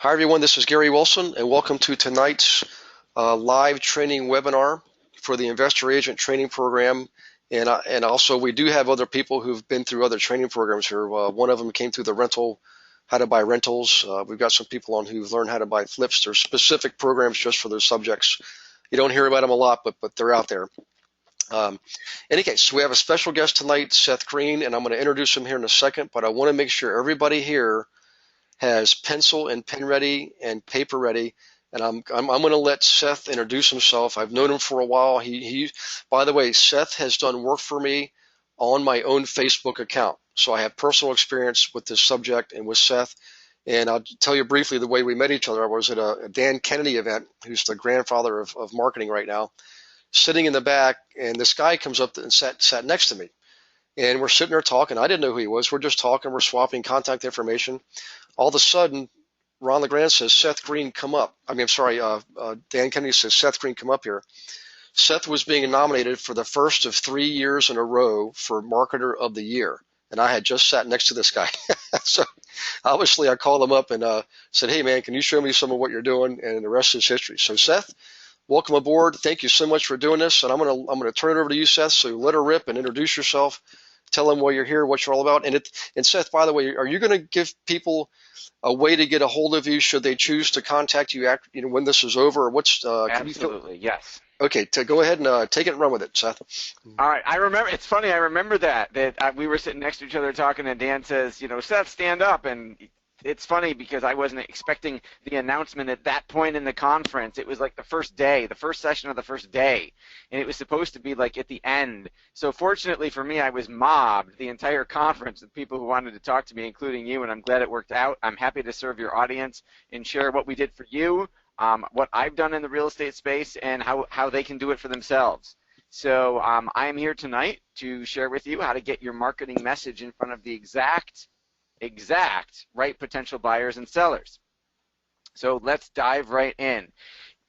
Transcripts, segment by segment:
Hi everyone, this is Gary Wilson and welcome to tonight's live training webinar for the Investor Agent Training Program. And also we do have other people who've been through other training programs here. One of them came through the how to buy rentals. We've got some people on who've learned how to buy flips. There's specific programs just for those subjects. You don't hear about them a lot, but they're out there. In any case, we have a special guest tonight, Seth Green, and I'm going to introduce him here in a second, but I want to make sure everybody here has pencil and pen ready and paper ready, and I'm going to let Seth introduce himself. I've known him for a while. By the way, Seth has done work for me on my own Facebook account, so I have personal experience with this subject and with Seth. And I'll tell you briefly the way we met each other. I was at a Dan Kennedy event, who's the grandfather of marketing right now, sitting in the back, and this guy comes up and sat next to me. And we're sitting there talking. I didn't know who he was. We're just talking. We're swapping contact information. All of a sudden, Ron LeGrand says, Seth Green, come up. I'm sorry, Dan Kennedy says, Seth Green, come up here. Seth was being nominated for the first of 3 years in a row for Marketer of the Year. And I had just sat next to this guy. So obviously I called him up and said, hey, man, can you show me some of what you're doing? And the rest is history. So Seth, welcome aboard. Thank you so much for doing this. And I'm gonna turn it over to you, Seth. So let her rip and introduce yourself. Tell them why you're here, what you're all about. And Seth, by the way, are you going to give people a way to get a hold of you should they choose to contact you after, when this is over? Or what's Absolutely, yes. Okay, go ahead and take it and run with it, Seth. All right, I remember. It's funny. I remember that we were sitting next to each other talking, and Dan says, Seth, stand up. And it's funny because I wasn't expecting the announcement at that point in the conference. It was like the first day, the first session of the first day, and it was supposed to be like at the end. So fortunately for me, I was mobbed the entire conference with people who wanted to talk to me, including you, and I'm glad it worked out. I'm happy to serve your audience and share what we did for you, what I've done in the real estate space, and how they can do it for themselves. So I am here tonight to share with you how to get your marketing message in front of the exact right potential buyers and sellers. So let's dive right in.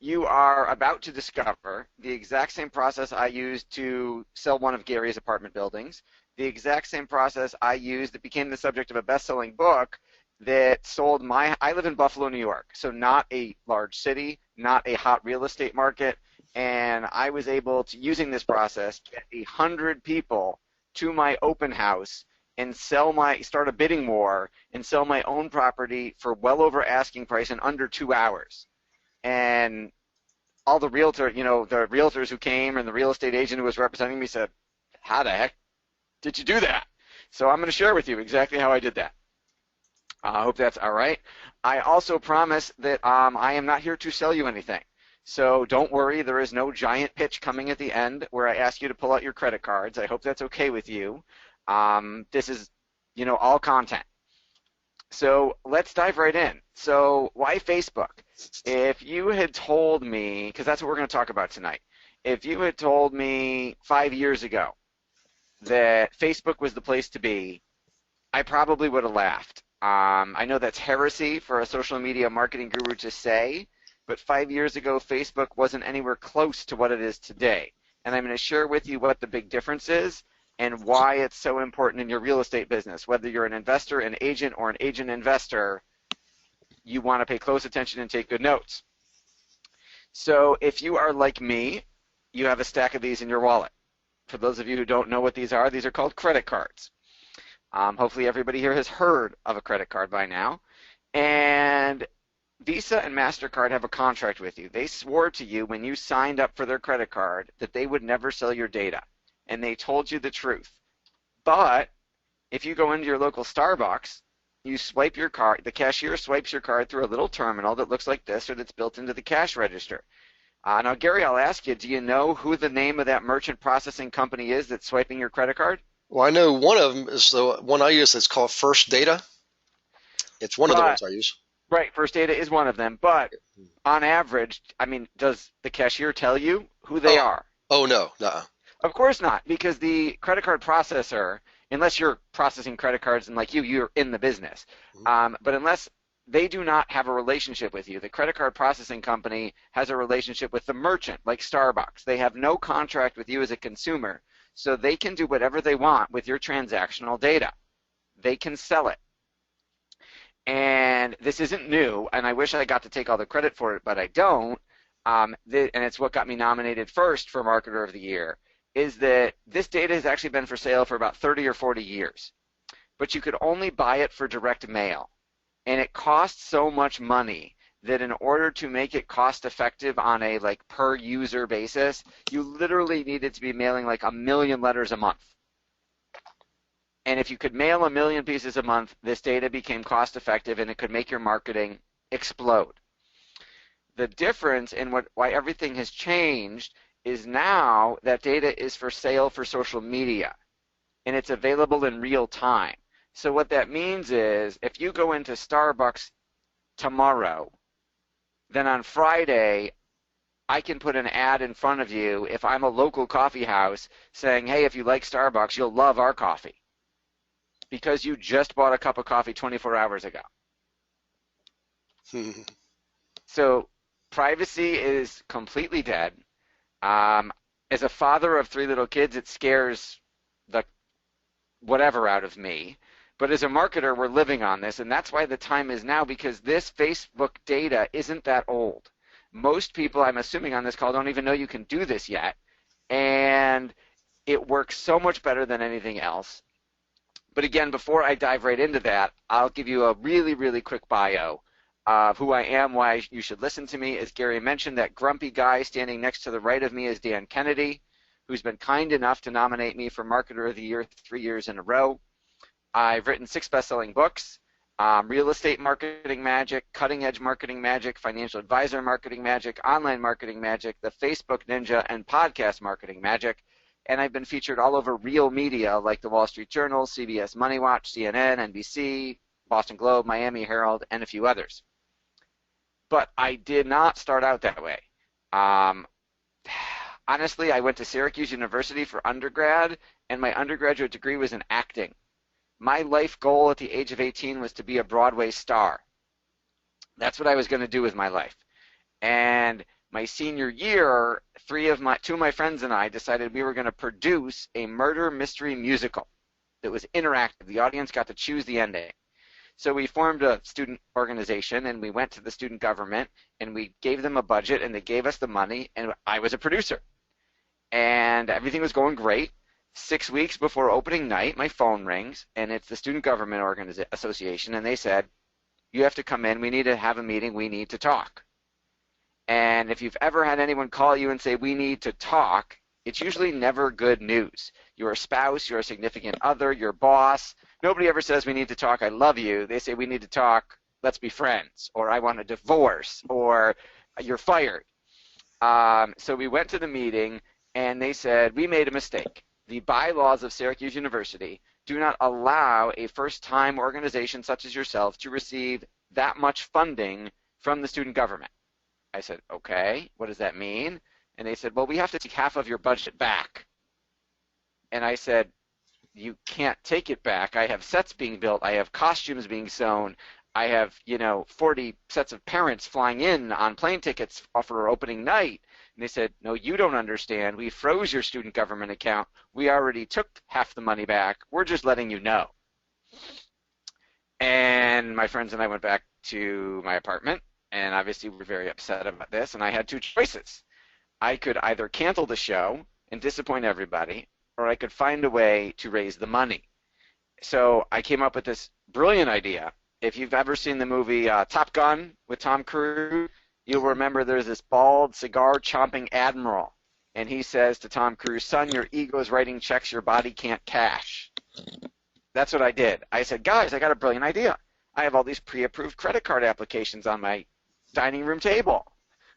You are about to discover the exact same process I used to sell one of Gary's apartment buildings, the exact same process I used that became the subject of a best-selling book that sold I live in Buffalo, New York, so not a large city, not a hot real estate market, and I was able to, using this process, get 100 people to my open house and start a bidding war and sell my own property for well over asking price in under 2 hours. And all the the realtors who came and the real estate agent who was representing me said, how the heck did you do that? So I'm going to share with you exactly how I did that. I hope that's all right. I also promise that I am not here to sell you anything. So don't worry, there is no giant pitch coming at the end where I ask you to pull out your credit cards. I hope that's okay with you. This is, all content. So let's dive right in. So why Facebook? If you had told me, because that's what we're going to talk about tonight, if you had told me 5 years ago that Facebook was the place to be, I probably would have laughed. I know that's heresy for a social media marketing guru to say, but 5 years ago, Facebook wasn't anywhere close to what it is today. And I'm going to share with you what the big difference is and why it's so important in your real estate business. Whether you're an investor, an agent, or an agent investor, you want to pay close attention and take good notes. So if you are like me, you have a stack of these in your wallet. For those of you who don't know what these are called credit cards. Hopefully everybody here has heard of a credit card by now. And Visa and MasterCard have a contract with you. They swore to you when you signed up for their credit card that they would never sell your data. And they told you the truth. But if you go into your local Starbucks, you swipe your card, the cashier swipes your card through a little terminal that looks like this or that's built into the cash register. Now, Gary, I'll ask you, do you know who the name of that merchant processing company is that's swiping your credit card? Well, I know one of them is the one I use that's called First Data. It's one of the ones I use. Right, First Data is one of them. But on average, does the cashier tell you who they are? Oh, no. Nuh-uh. Of course not, because the credit card processor, unless you're processing credit cards and like you're in the business, but unless they do not have a relationship with you, the credit card processing company has a relationship with the merchant, like Starbucks. They have no contract with you as a consumer, so they can do whatever they want with your transactional data. They can sell it. And this isn't new, and I wish I got to take all the credit for it, but I don't. And it's what got me nominated first for Marketer of the Year, is that this data has actually been for sale for about 30 or 40 years. But you could only buy it for direct mail. And it costs so much money that in order to make it cost effective on a like per user basis, you literally needed to be mailing like 1 million letters a month. And if you could mail 1 million pieces a month, this data became cost effective and it could make your marketing explode. The difference in why everything has changed is now that data is for sale for social media and it's available in real time. So what that means is if you go into Starbucks tomorrow, then on Friday I can put an ad in front of you if I'm a local coffee house saying, hey, if you like Starbucks, you'll love our coffee, because you just bought a cup of coffee 24 hours ago. So privacy is completely dead. As a father of 3 little kids, it scares the whatever out of me. But as a marketer, we're living on this, and that's why the time is now, because this Facebook data isn't that old. Most people, I'm assuming on this call, don't even know you can do this yet, and it works so much better than anything else. But again, before I dive right into that, I'll give you a really, really quick bio of who I am, why you should listen to me. As Gary mentioned, that grumpy guy standing next to the right of me is Dan Kennedy, who's been kind enough to nominate me for Marketer of the Year 3 years in a row. I've written 6 best-selling books: Real Estate Marketing Magic, Cutting Edge Marketing Magic, Financial Advisor Marketing Magic, Online Marketing Magic, The Facebook Ninja, and Podcast Marketing Magic. And I've been featured all over real media like the Wall Street Journal, CBS Money Watch, CNN, NBC, Boston Globe, Miami Herald, and a few others. But I did not start out that way. Honestly, I went to Syracuse University for undergrad, and my undergraduate degree was in acting. My life goal at the age of 18 was to be a Broadway star. That's what I was going to do with my life. And my senior year, 2 of my friends and I decided we were going to produce a murder mystery musical that was interactive. The audience got to choose the ending. So we formed a student organization, and we went to the student government, and we gave them a budget, and they gave us the money, and I was a producer. And everything was going great. 6 weeks before opening night, my phone rings, and it's the Student Government Association, and they said, you have to come in, we need to have a meeting, we need to talk. And if you've ever had anyone call you and say, we need to talk, it's usually never good news. Your spouse, your significant other, your boss, nobody ever says, we need to talk, I love you. They say, we need to talk, let's be friends, or I want a divorce, or you're fired. So we went to the meeting, and they said, we made a mistake. The bylaws of Syracuse University do not allow a first-time organization such as yourself to receive that much funding from the student government. I said, okay, what does that mean? And they said, well, we have to take half of your budget back. And I said, you can't take it back. I have sets being built. I have costumes being sewn. I have, 40 sets of parents flying in on plane tickets for opening night. And they said, no, you don't understand. We froze your student government account. We already took half the money back. We're just letting you know. And my friends and I went back to my apartment, and obviously we're very upset about this, and I had 2 choices. I could either cancel the show and disappoint everybody, or I could find a way to raise the money. So I came up with this brilliant idea. If you've ever seen the movie Top Gun with Tom Cruise, you'll remember there's this bald, cigar-chomping admiral, and he says to Tom Cruise, son, your ego's writing checks your body can't cash. That's what I did. I said, guys, I got a brilliant idea. I have all these pre-approved credit card applications on my dining room table.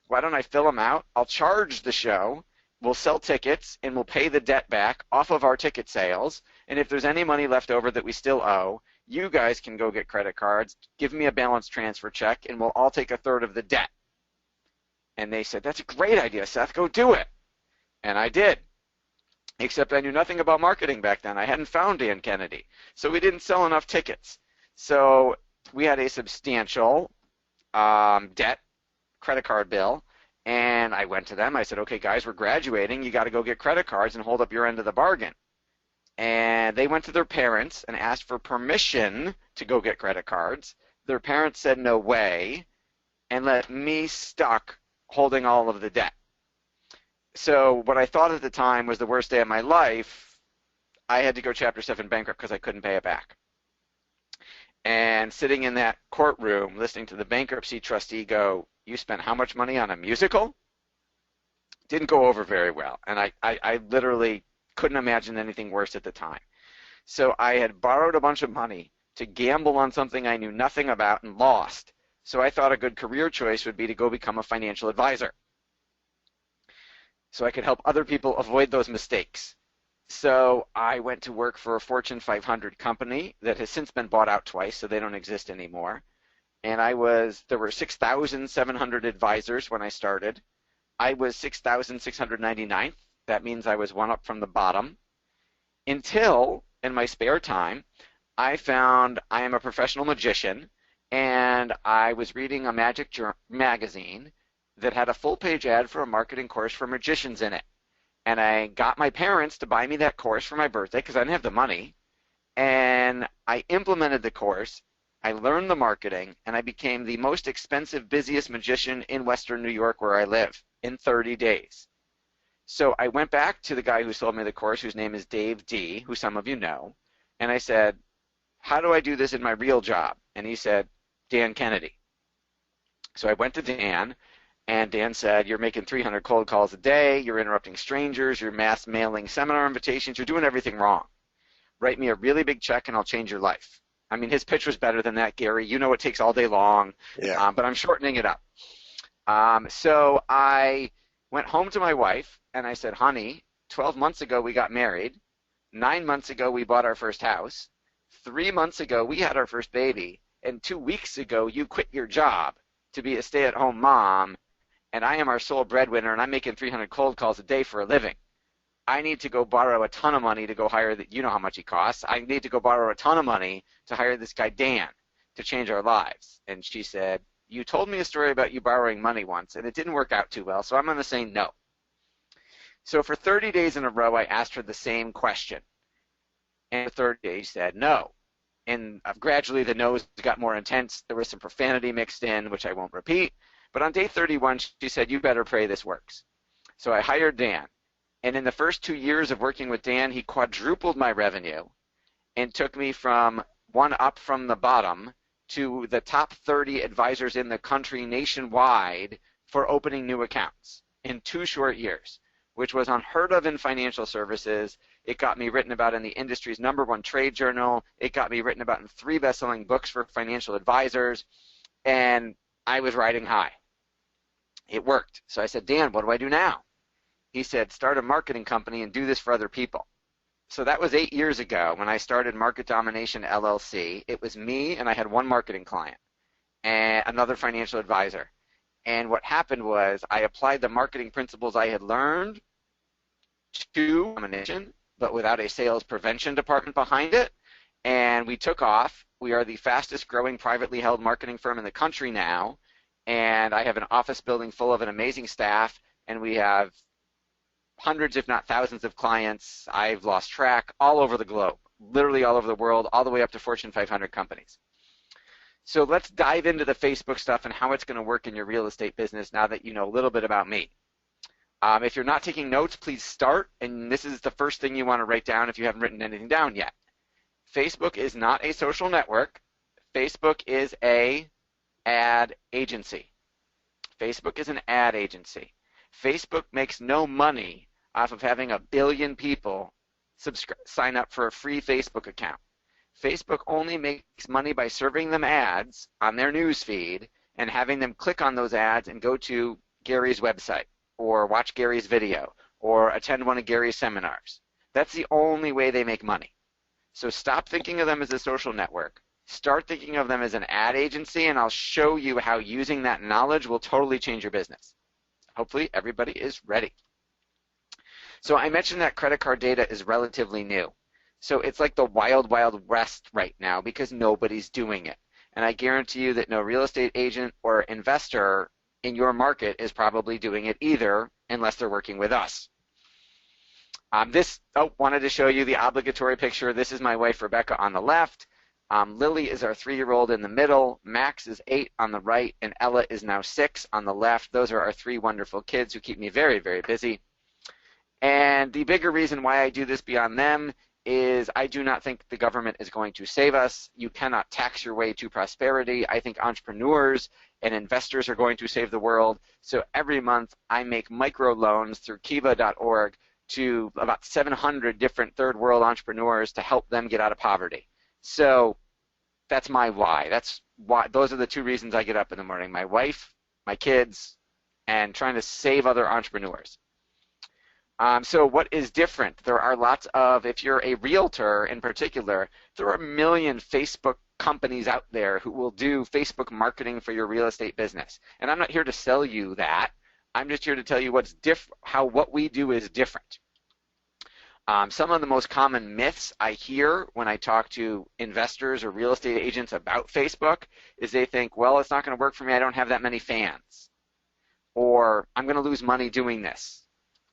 Why don't I fill them out? I'll charge the show. We'll sell tickets, and we'll pay the debt back off of our ticket sales. And if there's any money left over that we still owe, you guys can go get credit cards, give me a balance transfer check, and we'll all take 1/3 of the debt. And they said, that's a great idea, Seth. Go do it. And I did. Except I knew nothing about marketing back then. I hadn't found Dan Kennedy. So we didn't sell enough tickets. So we had a substantial debt credit card bill. And I went to them. I said, okay, guys, we're graduating. You got to go get credit cards and hold up your end of the bargain. And they went to their parents and asked for permission to go get credit cards. Their parents said no way and left me stuck holding all of the debt. So what I thought at the time was the worst day of my life, I had to go Chapter 7 bankrupt because I couldn't pay it back. And sitting in that courtroom listening to the bankruptcy trustee go, "You spent how much money on a musical?" Didn't go over very well. And I literally couldn't imagine anything worse at the time. So I had borrowed a bunch of money to gamble on something I knew nothing about and lost. So I thought a good career choice would be to go become a financial advisor, so I could help other people avoid those mistakes. So I went to work for a Fortune 500 company that has since been bought out twice, so they don't exist anymore. And there were 6,700 advisors when I started. I was 6,699th. That means I was one up from the bottom. Until, in my spare time, I found I am a professional magician, and I was reading a magic magazine that had a full-page ad for a marketing course for magicians in it. And I got my parents to buy me that course for my birthday because I didn't have the money. And I implemented the course, I learned the marketing, and I became the most expensive, busiest magician in Western New York where I live in 30 days. So I went back to the guy who sold me the course, whose name is Dave D., who some of you know, and I said, "How do I do this in my real job?" And he said, "Dan Kennedy." So I went to Dan, and Dan said, "You're making 300 cold calls a day, you're interrupting strangers, you're mass mailing seminar invitations, you're doing everything wrong. Write me a really big check and I'll change your life." I mean, his pitch was better than that, Gary. You know it takes all day long, but I'm shortening it up. So I went home to my wife and I said, "Honey, 12 months ago we got married, 9 months ago we bought our first house, 3 months ago we had our first baby, and 2 weeks ago you quit your job to be a stay-at-home mom, and I am our sole breadwinner, and I'm making 300 cold calls a day for a living. I need to go borrow a ton of money to go hire you know how much he costs. I need to go borrow a ton of money to hire this guy Dan to change our lives." And she said, "You told me a story about you borrowing money once, and it didn't work out too well, so I'm going to say no." So for 30 days in a row, I asked her the same question. And the third day, she said no. And gradually the no's got more intense. There was some profanity mixed in, which I won't repeat. But on day 31, she said, "You better pray this works." So I hired Dan. And in the first 2 years of working with Dan, he quadrupled my revenue and took me from one up from the bottom to the top 30 advisors in the country nationwide for opening new accounts in 2 short years, which was unheard of in financial services. It got me written about in the industry's #1 trade journal. It got me written about in 3 best-selling books for financial advisors. And I was riding high. It worked. So I said, "Dan, what do I do now?" He said, "Start a marketing company and do this for other people." So that was 8 years ago when I started Market Domination LLC. It was me, and I had 1 marketing client and another financial advisor. And what happened was I applied the marketing principles I had learned to domination, but without a sales prevention department behind it. And we took off. We are the fastest growing privately held marketing firm in the country now. And I have an office building full of an amazing staff, and we have hundreds, if not thousands, of clients. I've lost track all over the globe, literally all over the world, all the way up to Fortune 500 companies. So let's dive into the Facebook stuff and how it's going to work in your real estate business now that you know a little bit about me. If you're not taking notes, please start, and this is the first thing you want to write down if you haven't written anything down yet. Facebook is not a social network. Facebook is a ad agency. Facebook is an ad agency. Facebook makes no money off of having 1 billion people sign up for a free Facebook account. Facebook only makes money by serving them ads on their news feed and having them click on those ads and go to Gary's website or watch Gary's video or attend one of Gary's seminars. That's the only way they make money. So stop thinking of them as a social network. Start thinking of them as an ad agency, and I'll show you how using that knowledge will totally change your business. Hopefully everybody is ready. So I mentioned that credit card data is relatively new. So it's like the wild, wild west right now because nobody's doing it. And I guarantee you that no real estate agent or investor in your market is probably doing it either unless they're working with us. Wanted to show you the obligatory picture. This is my wife, Rebecca, on the left. Lily is our 3-year-old in the middle, Max is 8 on the right, and Ella is now 6 on the left. Those are our 3 wonderful kids who keep me very, very busy. And the bigger reason why I do this beyond them is I do not think the government is going to save us. You cannot tax your way to prosperity. I think entrepreneurs and investors are going to save the world. So every month I make micro loans through kiva.org to about 700 different third world entrepreneurs to help them get out of poverty. So that's my why. That's why. Those are the 2 reasons I get up in the morning: my wife, my kids, and trying to save other entrepreneurs. So what is different? There are lots of, if you're a realtor in particular, there are a million Facebook companies out there who will do Facebook marketing for your real estate business. And I'm not here to sell you that. I'm just here to tell you what's how what we do is different. Some of the most common myths I hear when I talk to investors or real estate agents about Facebook is they think, well, it's not going to work for me. I don't have that many fans. Or I'm going to lose money doing this.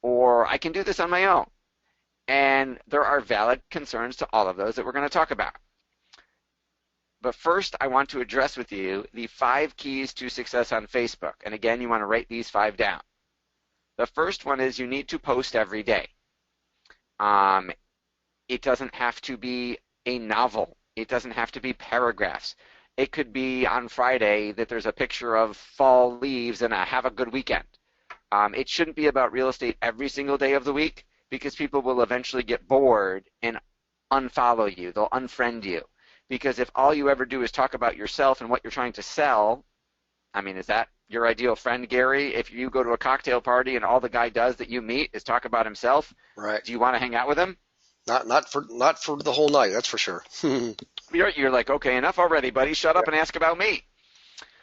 Or I can do this on my own. And there are valid concerns to all of those that we're going to talk about. But first, I want to address with you the 5 keys to success on Facebook. And again, you want to write these 5 down. The first one is you need to post every day. It doesn't have to be a novel. It doesn't have to be paragraphs. It could be on Friday that there's a picture of fall leaves and a have a good weekend. It shouldn't be about real estate every single day of the week, because people will eventually get bored and unfollow you. They'll unfriend you. Because if all you ever do is talk about yourself and what you're trying to sell, I mean, is that your ideal friend, Gary? If you go to a cocktail party and all the guy does that you meet is talk about himself, right? Do you want to hang out with him? Not for the whole night, that's for sure. You're like, okay, enough already, buddy. Shut up and ask about me.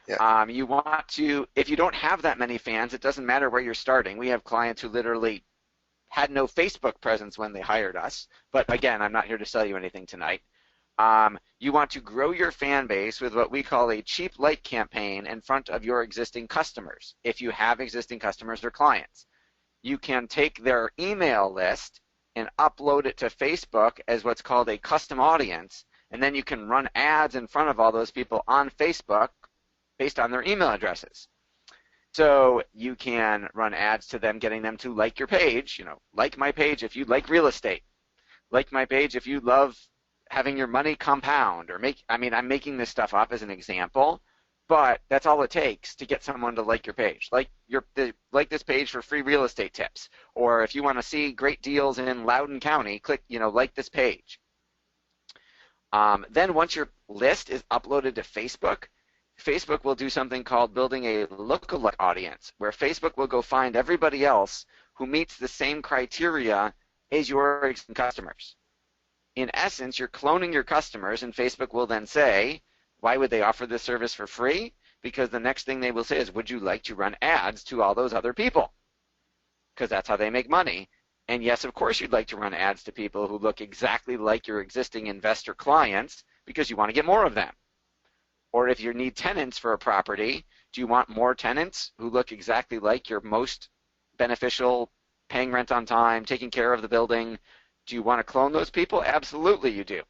Yeah. You want to, if you don't have that many fans, it doesn't matter where you're starting. We have clients who literally had no Facebook presence when they hired us. But again, I'm not here to sell you anything tonight. You want to grow your fan base with what we call a cheap like campaign in front of your existing customers. If you have existing customers or clients, you can take their email list and upload it to Facebook as what's called a custom audience, and then you can run ads in front of all those people on Facebook based on their email addresses. So you can run ads to them, getting them to like your page. You know, like my page if you like real estate. Like my page if you love having your money compound, or I'm making this stuff up as an example, but that's all it takes to get someone to like your page. Like this page for free real estate tips, or if you want to see great deals in Loudoun County, click, like this page. Then once your list is uploaded to Facebook, Facebook will do something called building a lookalike audience, where Facebook will go find everybody else who meets the same criteria as your existing customers. In essence, you're cloning your customers, and Facebook will then say, why would they offer this service for free? Because the next thing they will say is, would you like to run ads to all those other people? Because that's how they make money. And yes, of course you'd like to run ads to people who look exactly like your existing investor clients, because you want to get more of them. Or if you need tenants for a property, do you want more tenants who look exactly like your most beneficial, paying rent on time, taking care of the building? Do you want to clone those people? Absolutely you do.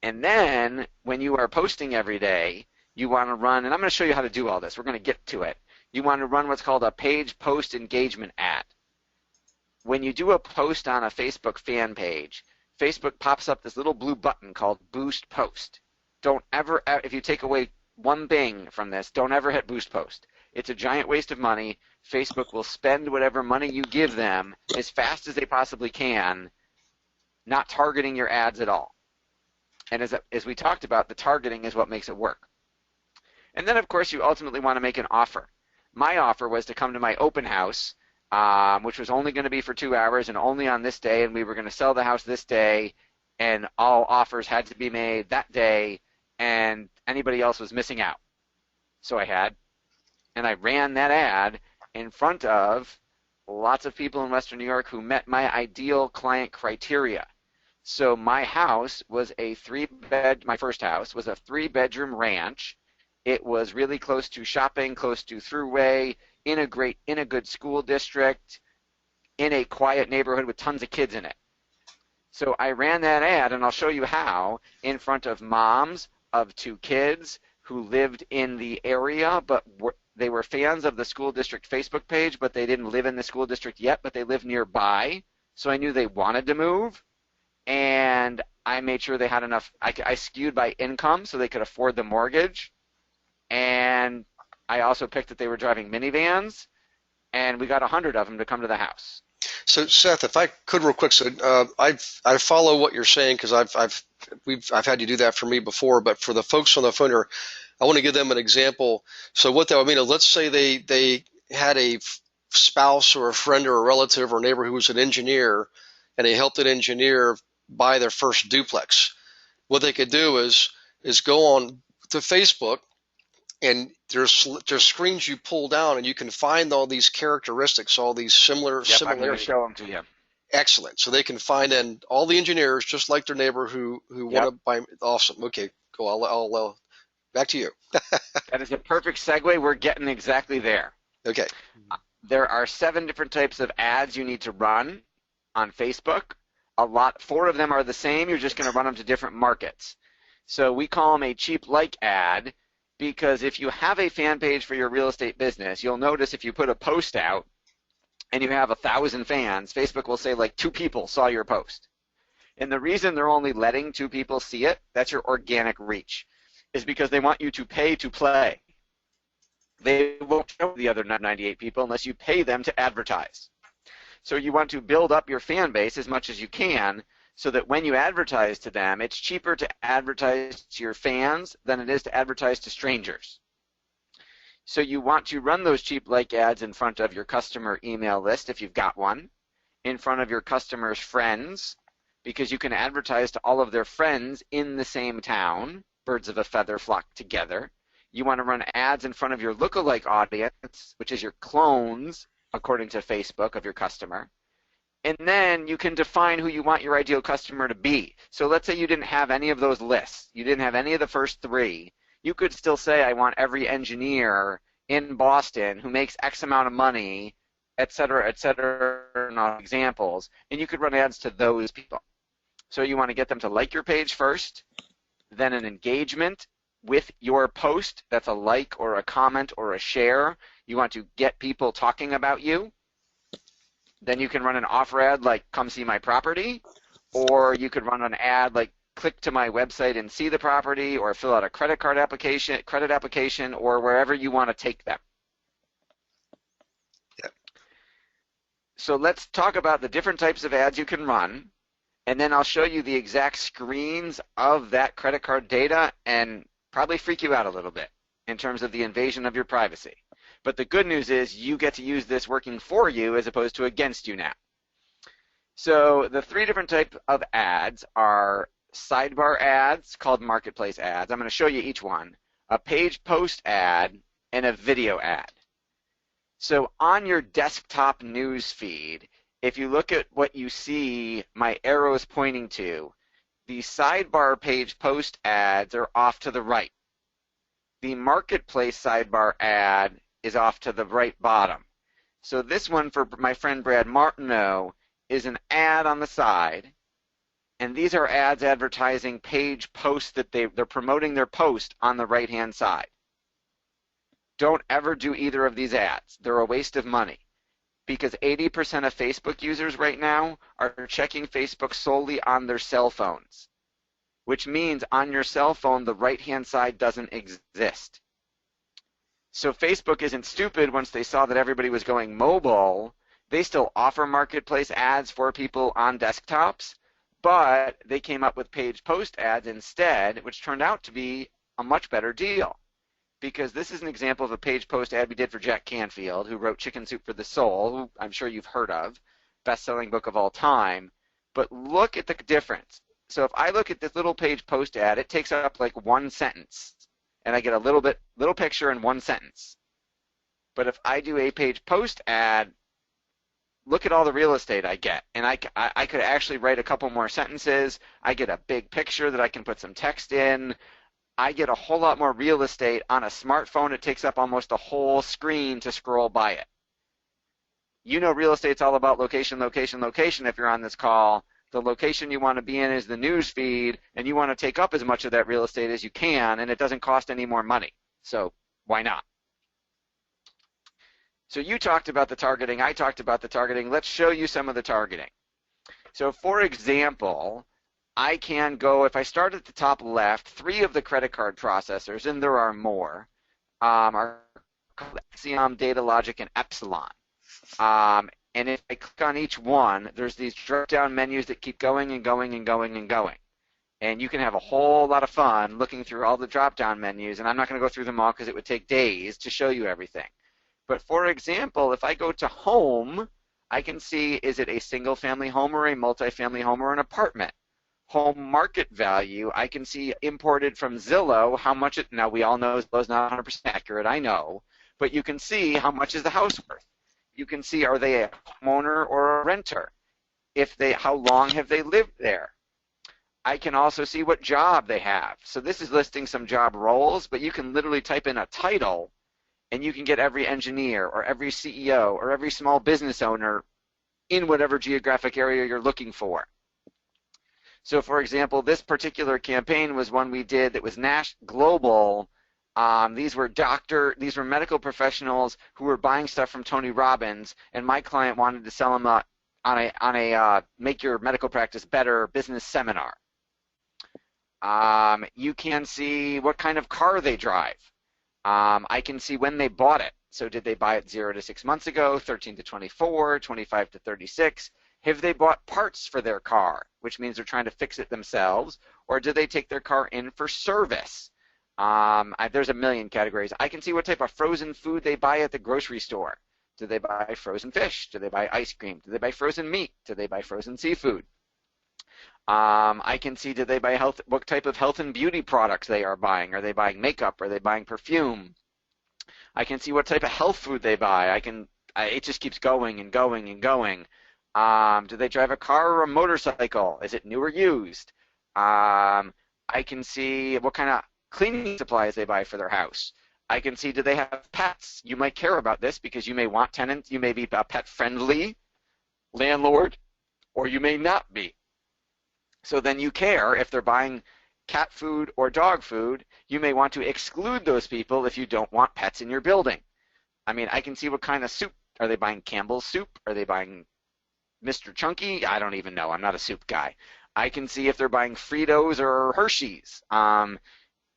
And then when you are posting every day, you want to run, and I'm going to show you how to do all this. We're going to get to it. You want to run what's called a page post engagement ad. When you do a post on a Facebook fan page, Facebook pops up this little blue button called Boost Post. Don't ever, if you take away one thing from this, don't ever hit Boost Post. It's a giant waste of money. Facebook will spend whatever money you give them as fast as they possibly can, not targeting your ads at all. And as we talked about, the targeting is what makes it work. And then, of course, you ultimately want to make an offer. My offer was to come to my open house, which was only going to be for 2 hours and only on this day, and we were going to sell the house this day, and all offers had to be made that day, and anybody else was missing out. So I ran that ad in front of lots of people in Western New York who met my ideal client criteria. So my house was my first house was a 3-bedroom ranch. It was really close to shopping, close to Thruway, in a good school district, in a quiet neighborhood with tons of kids in it. So I ran that ad, and I'll show you how, in front of moms of 2 kids who lived in the area, but they were fans of the school district Facebook page, but they didn't live in the school district yet, but they lived nearby. So I knew they wanted to move, and I made sure they had enough. I skewed by income so they could afford the mortgage, and I also picked that they were driving minivans, and we got 100 of them to come to the house. So Seth, if I could real quick, so I follow what you're saying because I've had you do that for me before, but for the folks on the phone here, I want to give them an example. So what that would mean is, let's say they had a spouse or a friend or a relative or neighbor who was an engineer, and they helped an engineer buy their first duplex. What they could do is go on to Facebook, and there's screens you pull down, and you can find all these characteristics, all these similarities. I'm going to show them to you. Excellent. So they can find in all the engineers, just like their neighbor who want to buy. Awesome. Okay, cool. I'll back to you. That is a perfect segue. We're getting exactly there. Okay. There are 7 different types of ads you need to run on Facebook. 4 of them are the same. You're just going to run them to different markets. So we call them a cheap like ad, because if you have a fan page for your real estate business, you'll notice if you put a post out and you have 1,000 fans, Facebook will say like 2 people saw your post. And the reason they're only letting 2 people see it, that's your organic reach, is because they want you to pay to play. They won't show the other 98 people unless you pay them to advertise. So you want to build up your fan base as much as you can, so that when you advertise to them, it's cheaper to advertise to your fans than it is to advertise to strangers. So you want to run those cheap like ads in front of your customer email list if you've got one, in front of your customers' friends, because you can advertise to all of their friends in the same town. Birds of a feather flock together. You want to run ads in front of your lookalike audience, which is your clones, according to Facebook, of your customer. And then you can define who you want your ideal customer to be. So let's say you didn't have any of those lists. You didn't have any of the first 3. You could still say, I want every engineer in Boston who makes X amount of money, et cetera, not examples. And you could run ads to those people. So you want to get them to like your page first, then an engagement with your post. That's a like or a comment or a share. You want to get people talking about you. Then you can run an offer ad like come see my property, or you could run an ad like click to my website and see the property, or fill out a credit application, or wherever you want to take them. Yep. So let's talk about the different types of ads you can run, and then I'll show you the exact screens of that credit card data and probably freak you out a little bit in terms of the invasion of your privacy. But the good news is you get to use this working for you as opposed to against you now. So the 3 different types of ads are sidebar ads, called marketplace ads. I'm going to show you each one. A page post ad and a video ad. So on your desktop news feed, if you look at what you see my arrows pointing to, the sidebar page post ads are off to the right. The marketplace sidebar ad is off to the right bottom. So this one for my friend Brad Martineau is an ad on the side, and these are ads advertising page posts that they're promoting their post on the right-hand side. Don't ever do either of these ads. They're a waste of money, because 80% of Facebook users right now are checking Facebook solely on their cell phones, which means on your cell phone the right-hand side doesn't exist. So Facebook isn't stupid. Once they saw that everybody was going mobile, they still offer marketplace ads for people on desktops, but they came up with page post ads instead, which turned out to be a much better deal. Because this is an example of a page post ad we did for Jack Canfield, who wrote Chicken Soup for the Soul, who I'm sure you've heard of, best-selling book of all time. But look at the difference. So if I look at this little page post ad, it takes up like 1 sentence. And I get a little picture in 1 sentence. But if I do a page post ad, look at all the real estate I get. And I could actually write a couple more sentences. I get a big picture that I can put some text in. I get a whole lot more real estate. On a smartphone, it takes up almost a whole screen to scroll by it. You know real estate's all about location, location, location if you're on this call. The location you want to be in is the news feed, and you want to take up as much of that real estate as you can, and it doesn't cost any more money. So why not? So you talked about the targeting, I talked about the targeting. Let's show you some of the targeting. So for example, I can go, if I start at the top left, 3 of the credit card processors, and there are more, are Axiom, DataLogic, and Epsilon. And if I click on each one, there's these drop-down menus that keep going and going and going and going. And you can have a whole lot of fun looking through all the drop-down menus, and I'm not going to go through them all because it would take days to show you everything. But for example, if I go to home, I can see, is it a single-family home or a multi-family home or an apartment? Home market value, I can see imported from Zillow how much it, now we all know Zillow's not 100% accurate, I know, but you can see how much is the house worth. You can see, are they a homeowner or a renter? If they, how long have they lived there? I can also see what job they have. So this is listing some job roles, but you can literally type in a title and you can get every engineer or every CEO or every small business owner in whatever geographic area you're looking for. So for example, this particular campaign was one we did that was global. These were medical professionals who were buying stuff from Tony Robbins, and my client wanted to sell them on a make your medical practice better business seminar. You can see what kind of car they drive. I can see when they bought it. So did they buy it 0 to 6 months ago, 13 to 24, 25 to 36? Have they bought parts for their car, which means they're trying to fix it themselves, or do they take their car in for service? There's a million categories. I can see what type of frozen food they buy at the grocery store. Do they buy frozen fish? Do they buy ice cream? Do they buy frozen meat? Do they buy frozen seafood? I can see, do they buy what type of health and beauty products they are buying. Are they buying makeup? Are they buying perfume? I can see what type of health food they buy. It just keeps going and going and going. Do they drive a car or a motorcycle? Is it new or used? I can see what kind of cleaning supplies they buy for their house. I can see, do they have pets? You might care about this because you may want tenants. You may be a pet-friendly landlord, or you may not be. So then you care if they're buying cat food or dog food. You may want to exclude those people if you don't want pets in your building. I mean, I can see what kind of soup. Are they buying Campbell's soup? Are they buying Mr. Chunky? I don't even know. I'm not a soup guy. I can see if they're buying Fritos or Hershey's.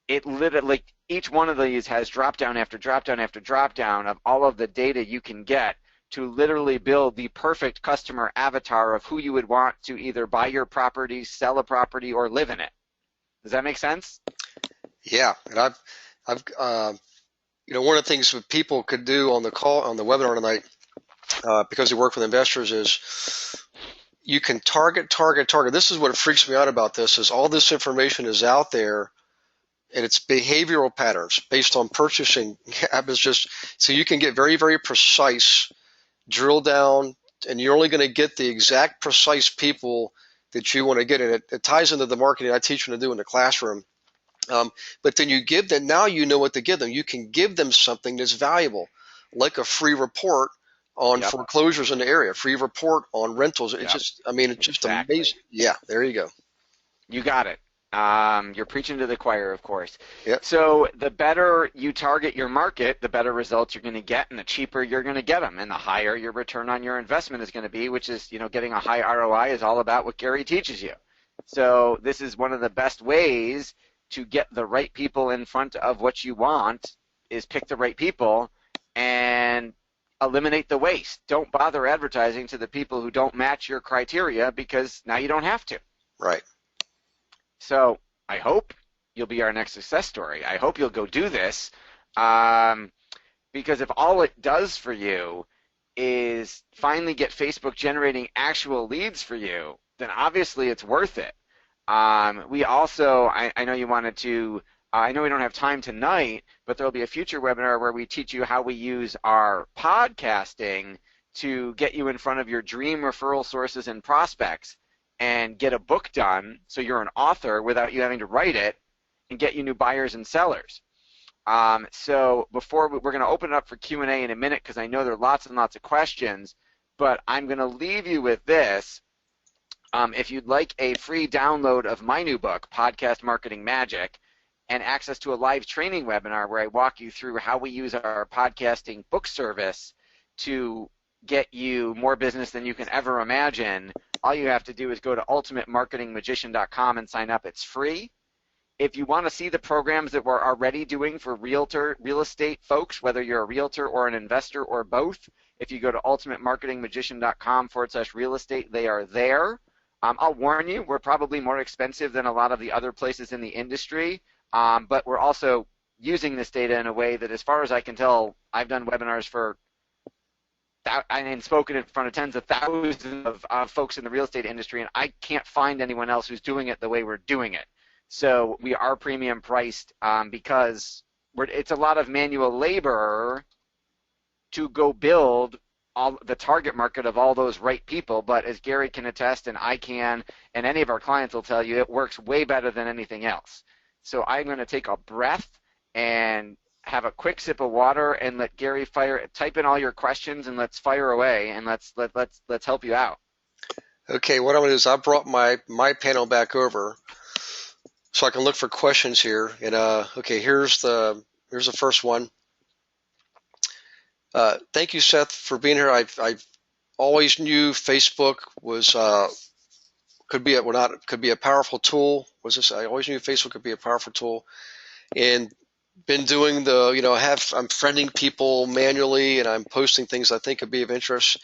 It literally, each one of these has drop down after drop down after drop down of all of the data you can get to literally build the perfect customer avatar of who you would want to either buy your property, sell a property, or live in it. Does that make sense? Yeah, and I've one of the things that people could do on the webinar tonight, because we work with investors, is you can target. This is what freaks me out about this: is all this information is out there. And it's behavioral patterns based on purchasing habits, so you can get very, very precise, drill down, and you're only going to get the exact precise people that you want to get. And it ties into the marketing I teach them to do in the classroom. But then you give them, now you know what to give them. You can give them something that's valuable, like a free report on foreclosures in the area, free report on rentals. It's just Exactly. amazing. Yeah, there you go. You got it. You're preaching to the choir, of course. Yep. So the better you target your market, the better results you're going to get, and the cheaper you're going to get them, and the higher your return on your investment is going to be, which is, getting a high ROI is all about what Gary teaches you. So this is one of the best ways to get the right people in front of what you want, is pick the right people and eliminate the waste. Don't bother advertising to the people who don't match your criteria, because now you don't have to. Right. So I hope you'll be our next success story. I hope you'll go do this, because if all it does for you is finally get Facebook generating actual leads for you, then obviously it's worth it. We also, I know you wanted to, I know we don't have time tonight, but there'll be a future webinar where we teach you how we use our podcasting to get you in front of your dream referral sources and prospects, and get a book done so you're an author without you having to write it, and get you new buyers and sellers. So before we're going to open it up for Q&A in a minute, because I know there are lots and lots of questions, but I'm going to leave you with this. If you'd like a free download of my new book, Podcast Marketing Magic, and access to a live training webinar where I walk you through how we use our podcasting book service to get you more business than you can ever imagine, all you have to do is go to ultimatemarketingmagician.com and sign up. It's free. If you want to see the programs that we're already doing for real estate folks, whether you're a realtor or an investor or both, if you go to ultimatemarketingmagician.com/real estate, they are there. I'll warn you, we're probably more expensive than a lot of the other places in the industry, but we're also using this data in a way that, as far as I can tell, I've done webinars for and spoken in front of tens of thousands of folks in the real estate industry, and I can't find anyone else who's doing it the way we're doing it. So we are premium priced because it's a lot of manual labor to go build all the target market of all those right people, but as Gary can attest, and I can, and any of our clients will tell you, it works way better than anything else. So I'm going to take a breath and have a quick sip of water and let Gary type in all your questions, and let's fire away, and let's help you out. Okay, what I'm going to do is I brought my panel back over so I can look for questions here. And okay, here's the first one. Thank you, Seth, for being here. I've always knew Facebook was could be a powerful tool. I always knew Facebook could be a powerful tool, and been doing I'm friending people manually, and I'm posting things I think could be of interest,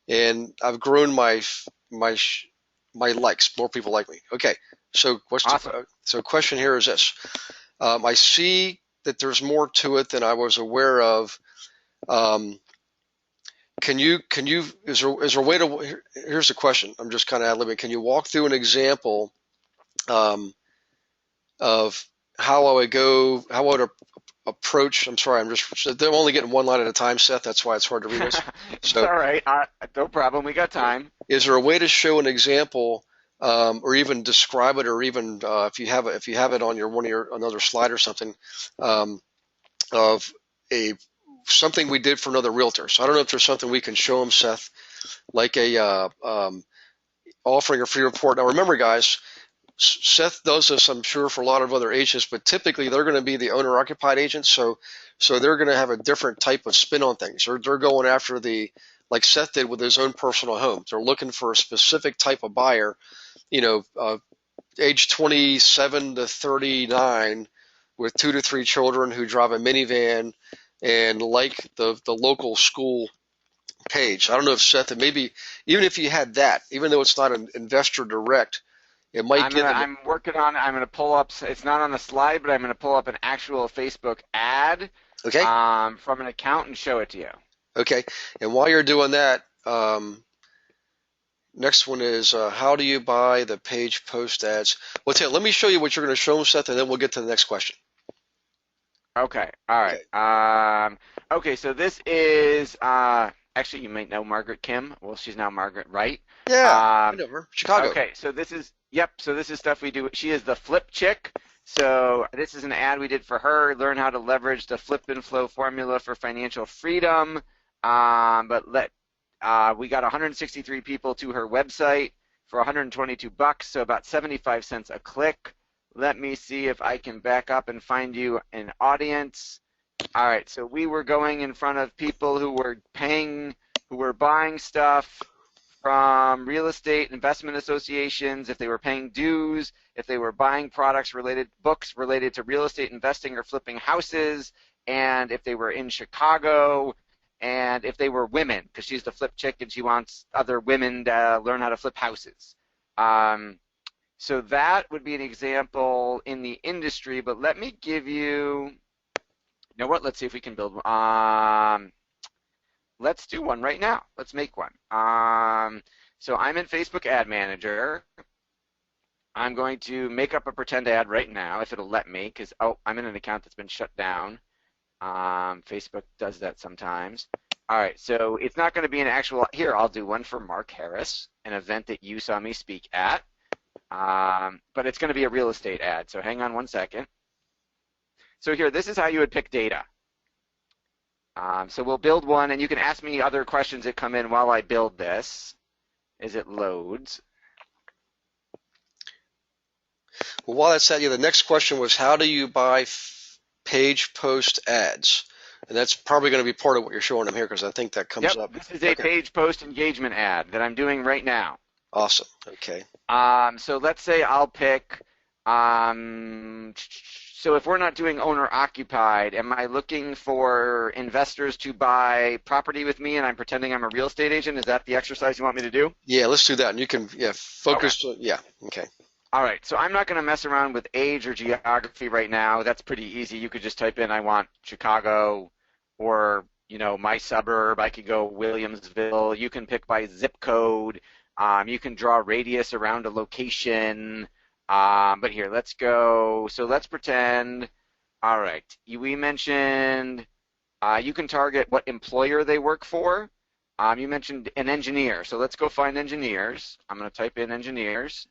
and I've grown my likes. More people like me. Okay, so Awesome. Question here is this: I see that there's more to it than I was aware of. Is there a way to, here's the question, I'm just kind of ad-libbing. Can you walk through an example of how I would approach, I'm only getting one line at a time, Seth, that's why it's hard to read this. So, all right, no problem, we got time. Is there a way to show an example or even describe it, or even if you have it on another slide or something, of something we did for another realtor? So I don't know if there's something we can show them, Seth, like offering a free report. Now remember, guys, Seth does this, I'm sure, for a lot of other agents, but typically they're going to be the owner-occupied agents, so they're going to have a different type of spin on things. They're going after like Seth did with his own personal home. They're looking for a specific type of buyer, age 27 to 39, with 2 to 3 children, who drive a minivan and like the local school page. I don't know if Seth, maybe even if you had that, even though it's not an investor direct, it might I'm working on it. I'm going to pull up, it's not on the slide, but I'm going to pull up an actual Facebook ad from an account and show it to you. Okay, and while you're doing that, next one is how do you buy the page post ads? Well, let me show you what you're going to show them, Seth, and then we'll get to the next question. Okay, all right. Okay, so this is, actually you might know Margaret Kim. Well, she's now Margaret Wright. Yeah, I know her. Chicago. Okay, so this is stuff we do. She is the Flip Chick. So this is an ad we did for her. Learn how to leverage the Flip and Flow formula for financial freedom. We got 163 people to her website for $122, so about 75 cents a click. Let me see if I can back up and find you an audience. All right, so we were going in front of people who were buying stuff from real estate investment associations, if they were paying dues, if they were buying books related to real estate investing or flipping houses, and if they were in Chicago, and if they were women, because she's the Flip Chick and she wants other women to learn how to flip houses. So that would be an example in the industry, but let me give you, what, let's see if we can build one. Let's do one right now. Let's make one. So I'm in Facebook Ad Manager. I'm going to make up a pretend ad right now, if it'll let me, because, I'm in an account that's been shut down. Facebook does that sometimes. All right, so it's not going to be an actual, here, I'll do one for Mark Harris, an event that you saw me speak at. But it's going to be a real estate ad, so hang on one second. So here, this is how you would pick data. So we'll build one, and you can ask me other questions that come in while I build this as it loads. Well, while that's at you, the next question was how do you buy page post ads? And that's probably going to be part of what you're showing them here because I think that comes Yep, up. this is a Okay, page post engagement ad that I'm doing right now. awesome. Okay. So let's say I'll pick, so if we're not doing owner occupied, am I looking for investors to buy property with me and I'm pretending I'm a real estate agent? Is that the exercise you want me to do? Yeah, let's do that. And you can, yeah, Okay. focus. Yeah, okay. All right, so I'm not going to mess around with age or geography right now. That's pretty easy. You could just type in, I want Chicago or, my suburb. I could go Williamsville. You can pick by zip code. You can draw a radius around a location. But here, let's go. So let's pretend, all right, we mentioned you can target what employer they work for. You mentioned an engineer. So let's go find engineers. I'm going to type in engineers.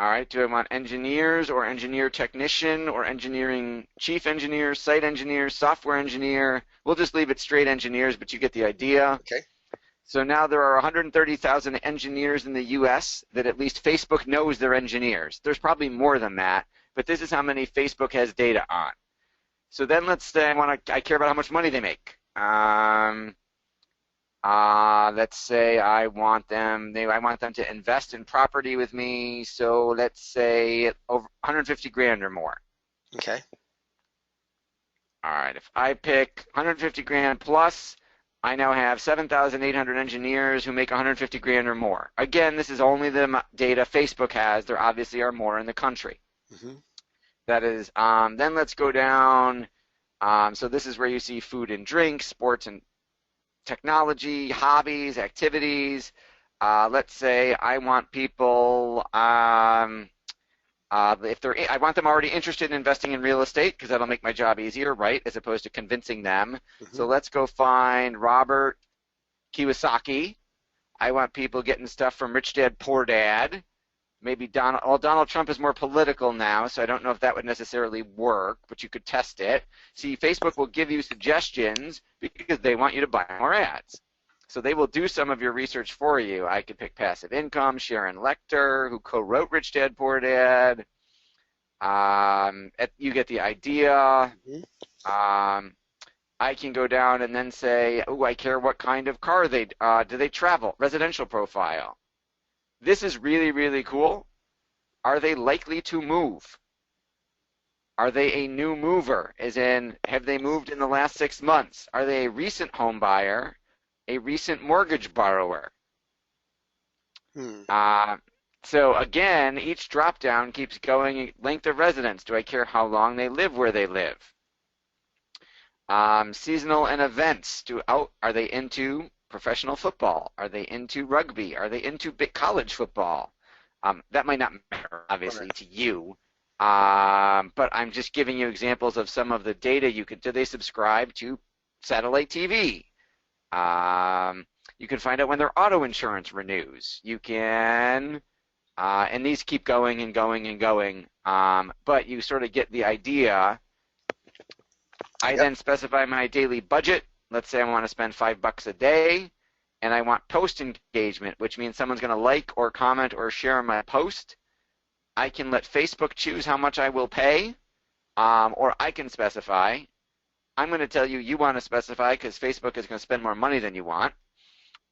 All right, do I want engineers or engineer technician or engineering chief engineer, site engineer, software engineer? We'll just leave it straight engineers, but you get the idea. Okay. So now there are 130,000 engineers in the US that at least Facebook knows they're engineers. There's probably more than that, but this is how many Facebook has data on. So then let's say I care about how much money they make. Let's say I want them to invest in property with me. So let's say over 150 grand or more. Okay. All right. If I pick 150 grand plus, I now have 7,800 engineers who make 150 grand or more. Again, this is only the data Facebook has. There obviously are more in the country. Mm-hmm. That is. Then let's go down. So this is where you see food and drink, sports and technology, hobbies, activities. Let's say I want people, I want them already interested in investing in real estate because that'll make my job easier, right? As opposed to convincing them. Mm-hmm. So let's go find Robert Kiyosaki. I want people getting stuff from Rich Dad Poor Dad. Maybe Donald Trump is more political now, so I don't know if that would necessarily work, but you could test it. See, Facebook will give you suggestions because they want you to buy more ads. So they will do some of your research for you. I could pick passive income, Sharon Lechter, who co-wrote Rich Dad Poor Dad. You get the idea. Mm-hmm. I can go down and then say, oh, I care what kind of car do they travel, residential profile. This is really, really cool. Are they likely to move? Are they a new mover? As in, have they moved in the last 6 months? Are they a recent home buyer? A recent mortgage borrower? So again, each drop down keeps going. Length of residence. Do I care how long they live where they live? Seasonal and events. Are they into professional football? Are they into rugby? Are they into big college football? That might not matter, obviously, to you, but I'm just giving you examples of some of the data you could. Do they subscribe to satellite TV? You can find out when their auto insurance renews. You can, and these keep going and going and going, but you sort of get the idea. I then specify my daily budget. Let's say I want to spend $5 a day, and I want post engagement, which means someone's going to like or comment or share my post. I can let Facebook choose how much I will pay, or I can specify. I'm going to tell you want to specify because Facebook is going to spend more money than you want.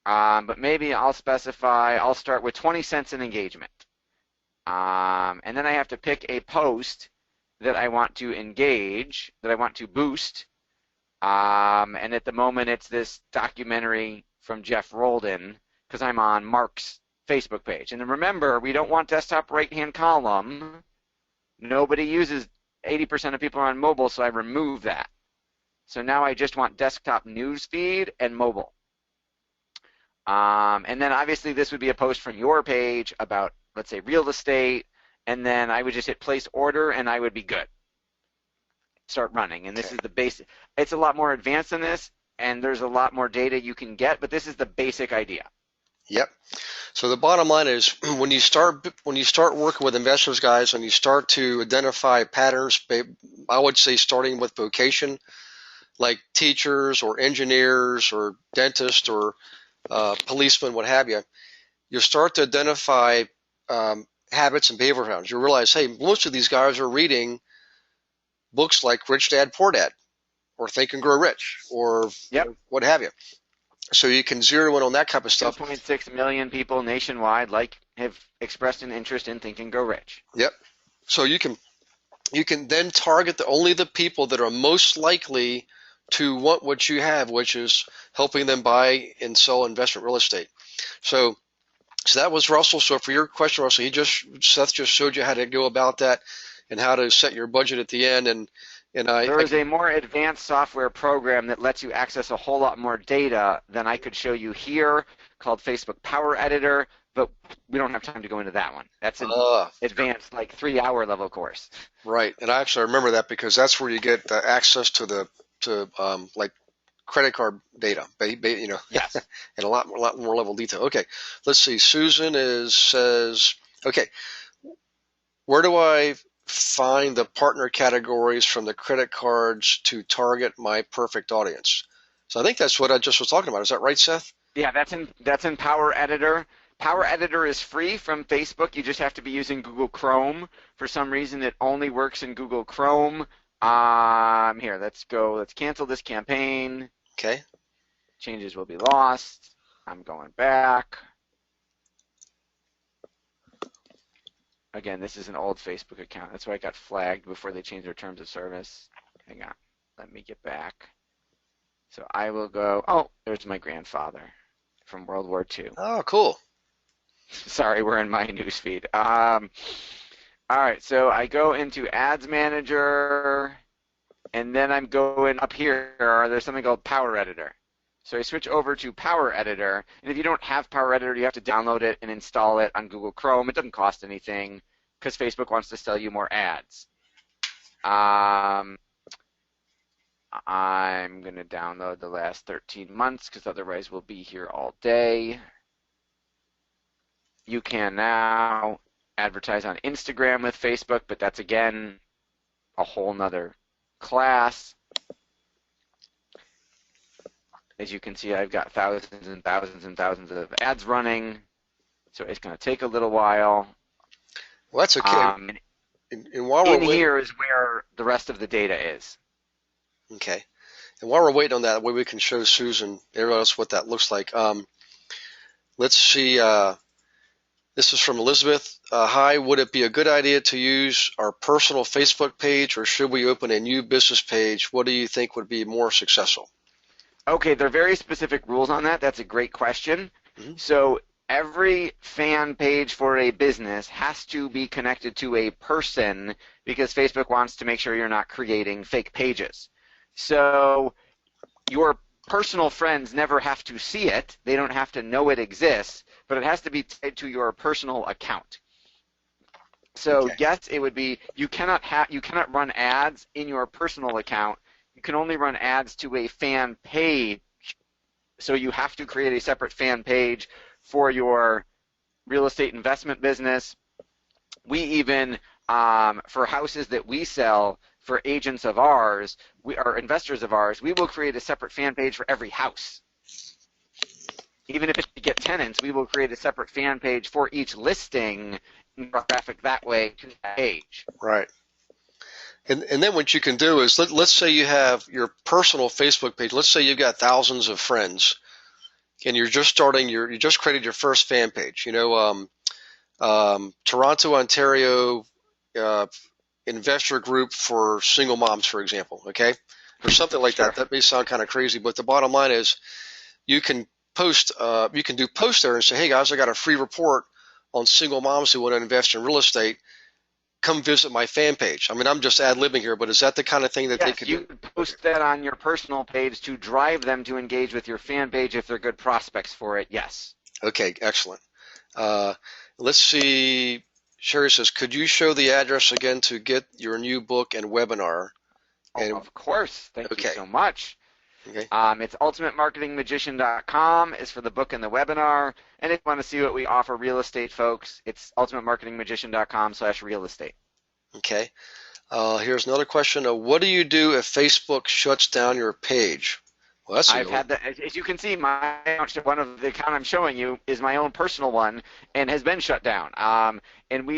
But maybe I'll specify, I'll start with 20 cents an engagement. And then I have to pick a post that I want to engage, that I want to boost. And at the moment, it's this documentary from Jeff Roldan because I'm on Mark's Facebook page. And then remember, we don't want desktop right-hand column. Nobody uses, 80% of people are on mobile, so I remove that. So now I just want desktop news feed and mobile. And then obviously this would be a post from your page about, let's say, real estate. And then I would just hit place order and I would be good. Start running. And this is the basic. It's a lot more advanced than this, and there's a lot more data you can get, but this is the basic idea. Yep. So the bottom line is when you start working with investors, guys, and you start to identify patterns, I would say starting with vocation, like teachers or engineers or dentists or policemen, what have you, you start to identify habits and behavioral patterns. You realize, hey, most of these guys are reading books like Rich Dad Poor Dad or Think and Grow Rich or Yep. what have you. So you can zero in on that type of stuff. 2.6 million people nationwide have expressed an interest in Think and Grow Rich. Yep. So you can then target only the people that are most likely to want what you have, which is helping them buy and sell investment real estate. So that was Russell. So for your question, Russell, Seth just showed you how to go about that and how to set your budget at the end. And there is a more advanced software program that lets you access a whole lot more data than I could show you here, called Facebook Power Editor, but we don't have time to go into that one. That's an advanced, like 3-hour level course. Right, and I actually remember that because that's where you get access to like credit card data, you know, yes, and a lot more level detail. Okay, let's see. Susan says, okay, where do I find the partner categories from the credit cards to target my perfect audience? So I think that's what I just was talking about. Is that right, Seth? Yeah, that's in Power Editor. Power Editor is free from Facebook. You just have to be using Google Chrome. For some reason, it only works in Google Chrome. Here, let's go. Let's cancel this campaign. Okay. Changes will be lost. I'm going back. Again, this is an old Facebook account. That's why it got flagged before they changed their terms of service. Hang on. Let me get back. So I will go. Oh, there's my grandfather from World War II. Oh, cool. Sorry, we're in my newsfeed. All right, so I go into Ads Manager, and then I'm going up here. There's something called Power Editor. So I switch over to Power Editor, and if you don't have Power Editor, you have to download it and install it on Google Chrome. It doesn't cost anything because Facebook wants to sell you more ads. I'm going to download the last 13 months because otherwise we'll be here all day. You can now advertise on Instagram with Facebook, but that's, again, a whole nother class. As you can see, I've got thousands and thousands and thousands of ads running, so it's going to take a little while. Well, that's okay. And while we're here is where the rest of the data is. Okay. And while we're waiting on that, way we can show Susan, everyone else, what that looks like. Let's see. This is from Elizabeth. Hi, would it be a good idea to use our personal Facebook page, or should we open a new business page? What do you think would be more successful? Okay, there are very specific rules on that. That's a great question. Mm-hmm. So every fan page for a business has to be connected to a person because Facebook wants to make sure you're not creating fake pages. So your personal friends never have to see it. They don't have to know it exists, but it has to be tied to your personal account. So yes, it would be you cannot run ads in your personal account. You can only run ads to a fan page, so you have to create a separate fan page for your real estate investment business. We even, for houses that we sell for agents of ours, or investors of ours, we will create a separate fan page for every house. Even if it's to get tenants, we will create a separate fan page for each listing and traffic that way to that page. Right. And then what you can do is, let's say you have your personal Facebook page. Let's say you've got thousands of friends, and you're just starting you just created your first fan page. You know, Toronto, Ontario investor group for single moms, for example. Okay, or something like that. That may sound kind of crazy, but the bottom line is, you can post. You can do posts there and say, hey guys, I got a free report on single moms who want to invest in real estate. Come visit my fan page. I mean, I'm just ad-libbing here, but is that the kind of thing that they could do? You could post that on your personal page to drive them to engage with your fan page if they're good prospects for it, yes. Okay, excellent. Let's see. Sherry says, could you show the address again to get your new book and webinar? And, of course. Thank you so much. Okay. It's ultimatemarketingmagician.com is for the book and the webinar. And if you want to see what we offer real estate folks, it's ultimatemarketingmagician.com/real estate. Okay. Here's another question. What do you do if Facebook shuts down your page? Well, that's a I've good one. had that. As you can see, my one of the account I'm showing you is my own personal one and has been shut down. And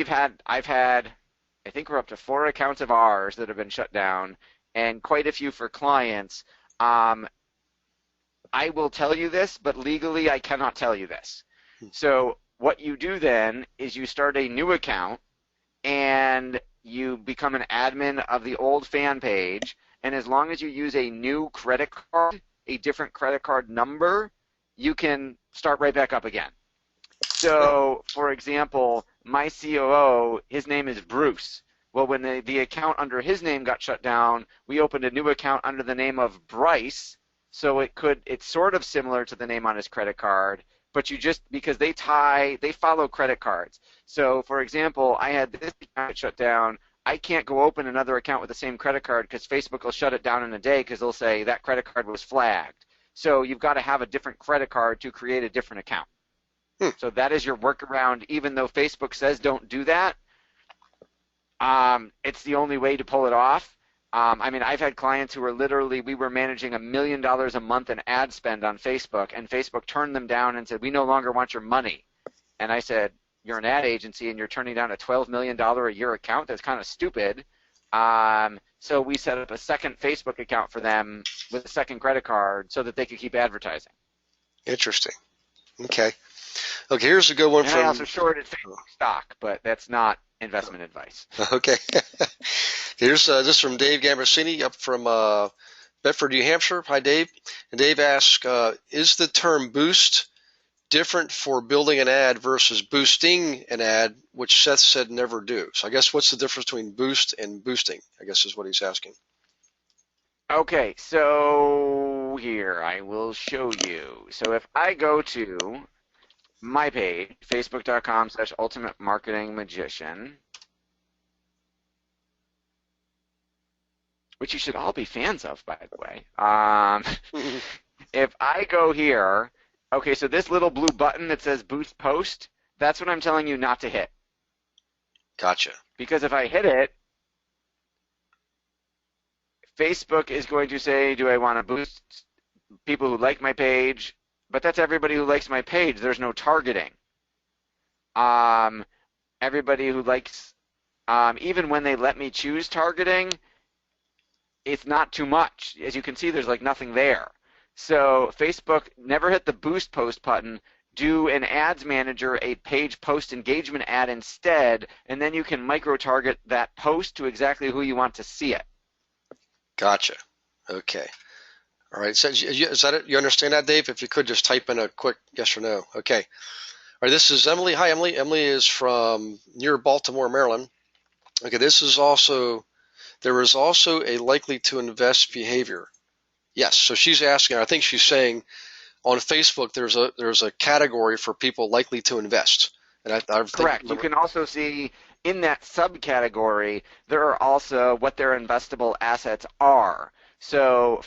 I've had, I think we're up to 4 accounts of ours that have been shut down, and quite a few for clients. Um, I will tell you this, but legally I cannot tell you this. So what you do then is you start a new account and you become an admin of the old fan page, and as long as you use a new credit card, a different credit card number, you can start right back up again. So, for example, my COO, his name is Bruce. Well, when the account under his name got shut down, we opened a new account under the name of Bryce, so it's sort of similar to the name on his credit card, but because they follow credit cards. So, for example, I had this account shut down. I can't go open another account with the same credit card because Facebook will shut it down in a day because they'll say that credit card was flagged. So you've got to have a different credit card to create a different account. So that is your workaround, even though Facebook says don't do that. It's the only way to pull it off. I mean, I've had clients who we were managing $1 million a month in ad spend on Facebook, and Facebook turned them down and said, we no longer want your money. And I said, you're an ad agency and you're turning down a $12 million a year account? That's kind of stupid. So we set up a second Facebook account for them with a second credit card so that they could keep advertising. Interesting. Okay. Okay, here's a good one and from. I also shorted Facebook stock, but that's not investment advice. Okay. Here's this from Dave Gambersini up from Bedford, New Hampshire. Hi, Dave. And Dave asks, is the term boost different for building an ad versus boosting an ad, which Seth said never do? So I guess what's the difference between boost and boosting, I guess is what he's asking. Okay, so here I will show you. So if I go to my page, facebook.com/ultimatemarketingmagician, which you should all be fans of, by the way. If I go here, okay, so this little blue button that says boost post, that's what I'm telling you not to hit. Gotcha. Because if I hit it, Facebook is going to say, do I want to boost people who like my page? But that's everybody who likes my page. There's no targeting. Everybody who likes, even when they let me choose targeting, it's not too much. As you can see, there's like nothing there. So Facebook never hit the boost post button. Do an ads manager a page post engagement ad instead, and then you can micro-target that post to exactly who you want to see it. Gotcha. Okay. All right. So is that it? You understand that, Dave? If you could just type in a quick yes or no. Okay. All right. This is Emily. Hi, Emily. Emily is from near Baltimore, Maryland. Okay. There is also a likely to invest behavior. Yes. So she's asking, I think she's saying on Facebook, there's a category for people likely to invest. And Correct. You can also see in that subcategory, there are also what their investable assets are. So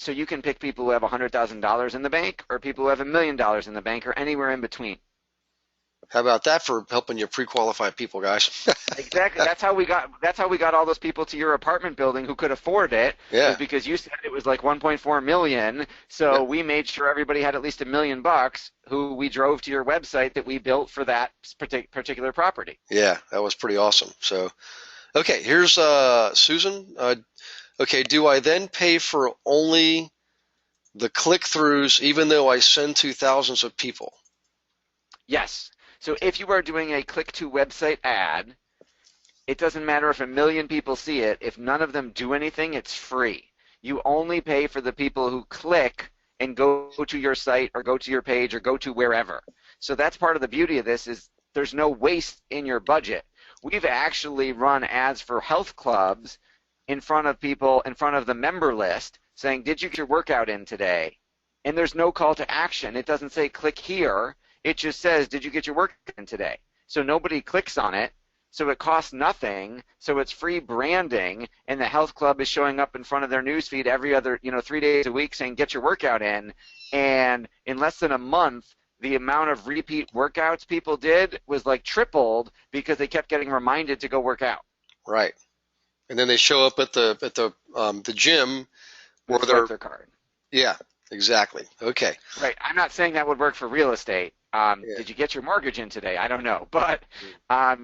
you can pick people who have $100,000 in the bank, or people who have $1 million in the bank, or anywhere in between. How about that for helping you pre-qualify people, guys? Exactly. That's how we got all those people to your apartment building who could afford it. Yeah. Was because you said it was like 1.4 million. So we made sure everybody had at least $1 million who we drove to your website that we built for that particular property. Yeah, that was pretty awesome. So, okay, here's Susan. Okay, do I then pay for only the click-throughs even though I send to thousands of people? Yes. So if you are doing a click-to website ad, it doesn't matter if 1 million people see it. If none of them do anything, it's free. You only pay for the people who click and go to your site or go to your page or go to wherever. So that's part of the beauty of this is there's no waste in your budget. We've actually run ads for health clubs in front of people, in front of the member list, saying, did you get your workout in today? And there's no call to action. It doesn't say click here. It just says, did you get your workout in today? So nobody clicks on it. So it costs nothing. So it's free branding, and the health club is showing up in front of their newsfeed every other, 3 days a week saying, get your workout in. And in less than a month, the amount of repeat workouts people did was like tripled because they kept getting reminded to go work out. Right. And then they show up at the gym where they're their card. Yeah. Exactly. Okay. Right. I'm not saying that would work for real estate. Yeah. Did you get your mortgage in today? I don't know, but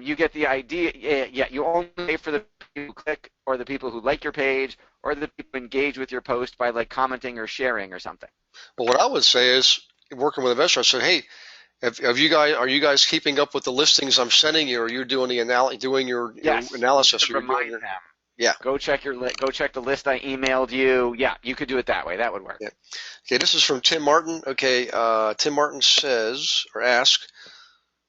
you get the idea. Yeah, you only pay for the people who click, or the people who like your page, or the people who engage with your post by like commenting or sharing or something. Well, what I would say is, working with investors, I said, hey, have you guys are you guys keeping up with the listings I'm sending you, or you're doing doing your Yes, you analysis, could or you're doing remind your them. yeah. Go check the list I emailed you. Yeah, you could do it that way. That would work. Yeah. Okay, this is from Tim Martin. Okay, Tim Martin says or asks,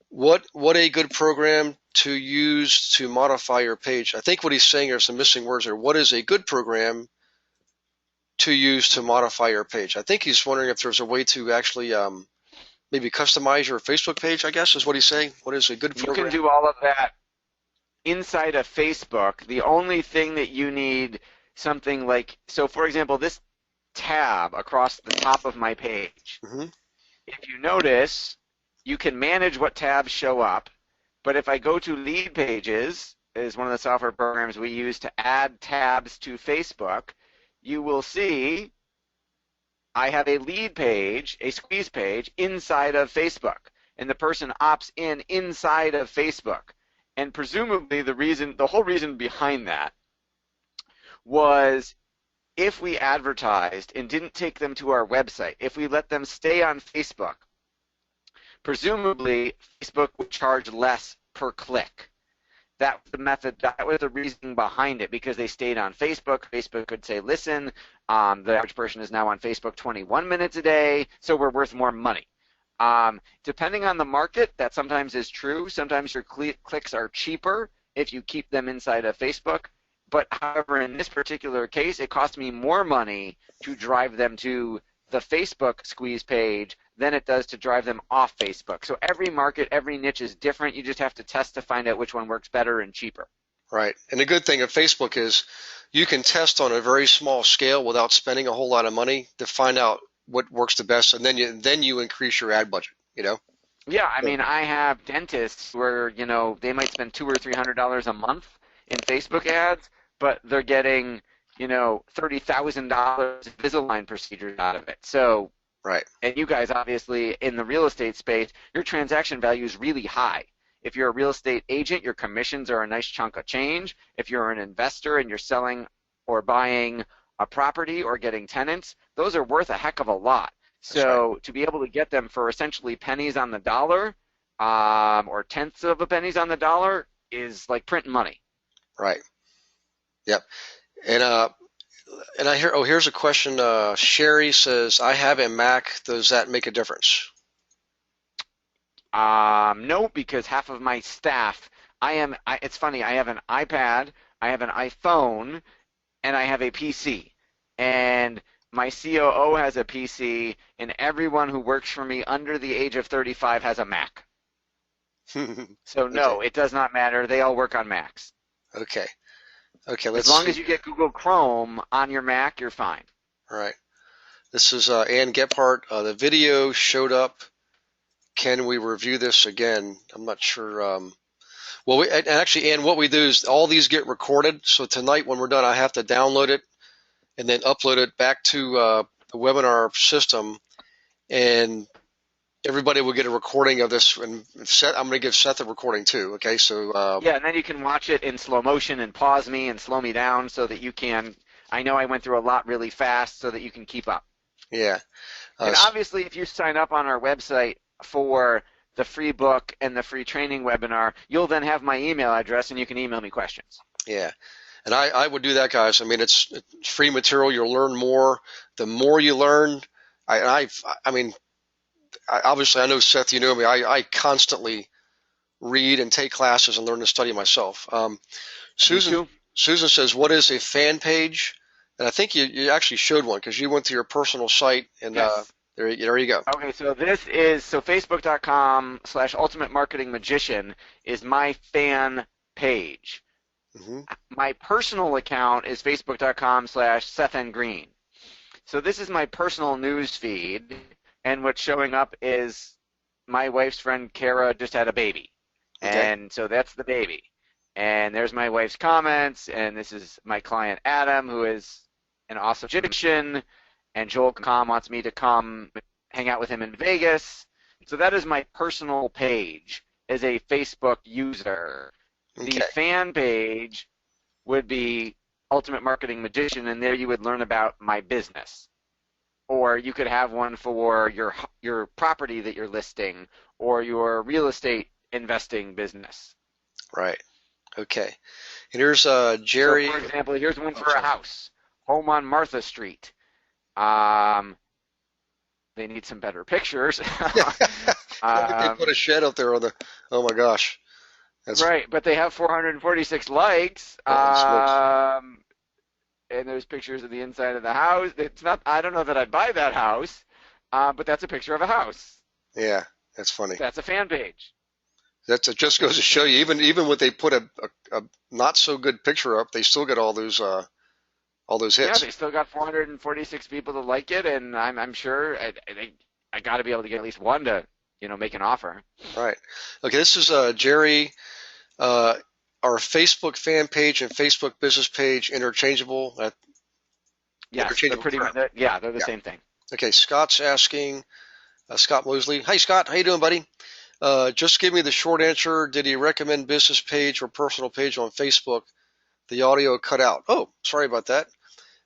what a good program to use to modify your page? I think what he's saying are some missing words there. What is a good program to use to modify your page? I think he's wondering if there's a way to actually maybe customize your Facebook page, I guess is what he's saying. What is a good You can program? do all of that inside of Facebook. The only thing that you need something like, so for example, this tab across the top of my page. Hmm. If you notice, you can manage what tabs show up, but if I go to lead pages, is one of the software programs we use to add tabs to Facebook, you will see I have a lead page, a squeeze page, inside of Facebook, and the person opts in inside of Facebook. And presumably the whole reason behind that was if we advertised and didn't take them to our website, if we let them stay on Facebook, presumably Facebook would charge less per click. That was the method, that was the reasoning behind it, because they stayed on Facebook. Facebook could say, listen, the average person is now on Facebook 21 minutes a day, so we're worth more money. Depending on the market, that sometimes is true. Sometimes your clicks are cheaper if you keep them inside of Facebook. But however, in this particular case, it cost me more money to drive them to the Facebook squeeze page than it does to drive them off Facebook. So every market, every niche is different. You just have to test to find out which one works better and cheaper. Right. And the good thing of Facebook is you can test on a very small scale without spending a whole lot of money to find out what works the best, and then you increase your ad budget, you know? Yeah, I mean, I have dentists where, they might spend $200 or $300 a month in Facebook ads, but they're getting, $30,000 Invisalign procedures out of it. So, Right. and you guys obviously in the real estate space, your transaction value is really high. If you're a real estate agent, your commissions are a nice chunk of change. If you're an investor and you're selling or buying a property or getting tenants, those are worth a heck of a lot. So to be able to get them for essentially pennies on the dollar, or tenths of a pennies on the dollar, is like printing money. Right. Yep. And I hear, here's a question. Sherry says, I have a Mac. Does that make a difference? No, because half of my staff, it's funny, I have an iPad, I have an iPhone, and I have a PC. And my COO has a PC, and everyone who works for me under the age of 35 has a Mac. So no, Okay. it does not matter. They all work on Macs. Okay. Okay. Let's As long see. as you get Google Chrome on your Mac, you're fine. All right. This is Ann Gephardt. The video showed up. Can we review this again? I'm not sure. Well, and actually, Ann, what we do is all these get recorded. So tonight when we're done, I have to download it and then upload it back to the webinar system, and everybody will get a recording of this. And I'm going to give Seth a recording too. Okay, so Yeah, and then you can watch it in slow motion and pause me and slow me down so that you can. I know I went through a lot really fast so that you can keep up. yeah, And obviously, if you sign up on our website for the free book and the free training webinar, you'll then have my email address and you can email me questions. yeah. And I would do that, guys. I mean, it's free material. You'll learn more. The more you learn, I mean, obviously, I know, Seth, you know me. I constantly read and take classes and learn to study myself. Susan says, what is a fan page? And I think you actually showed one because you went to your personal site, and Yes. there you go. Okay, so facebook.com/ultimate marketing magician is my fan page. Hmm. My personal account is facebook.com/SethNGreen. So this is my personal news feed, and what's showing up is my wife's friend Kara just had a baby. Okay. And so that's the baby. And there's my wife's comments, and this is my client Adam, who is an awesome magician, and Joel Kahn wants me to come hang out with him in Vegas. So that is my personal page as a Facebook user. Okay. The fan page would be Ultimate Marketing Magician, and there you would learn about my business. Or you could have one for your property that you're listing or your real estate investing business. Right. Okay. And here's Jerry. So for example, here's one for a house. Home on Martha Street. They need some better pictures. They put a shed up there on the. Oh my gosh. That's right, but they have 446 likes. And there's pictures of the inside of the house. It's not. I don't know that I'd buy that house, but that's a picture of a house. Yeah, that's funny. That's a fan page. It just goes to show you, even when they put a not so good picture up, they still get all those hits. Yeah, they still got 446 people to like it, and I'm sure I got to be able to get at least one to make an offer. Right. Okay, this is Jerry. Our Facebook fan page and Facebook business page interchangeable? Yes, they're pretty much. They're the same thing. Okay, Scott's asking, Scott Mosley. Hey, Scott, how you doing, buddy? Just give me the short answer. Did he recommend business page or personal page on Facebook? The audio cut out. Oh, sorry about that.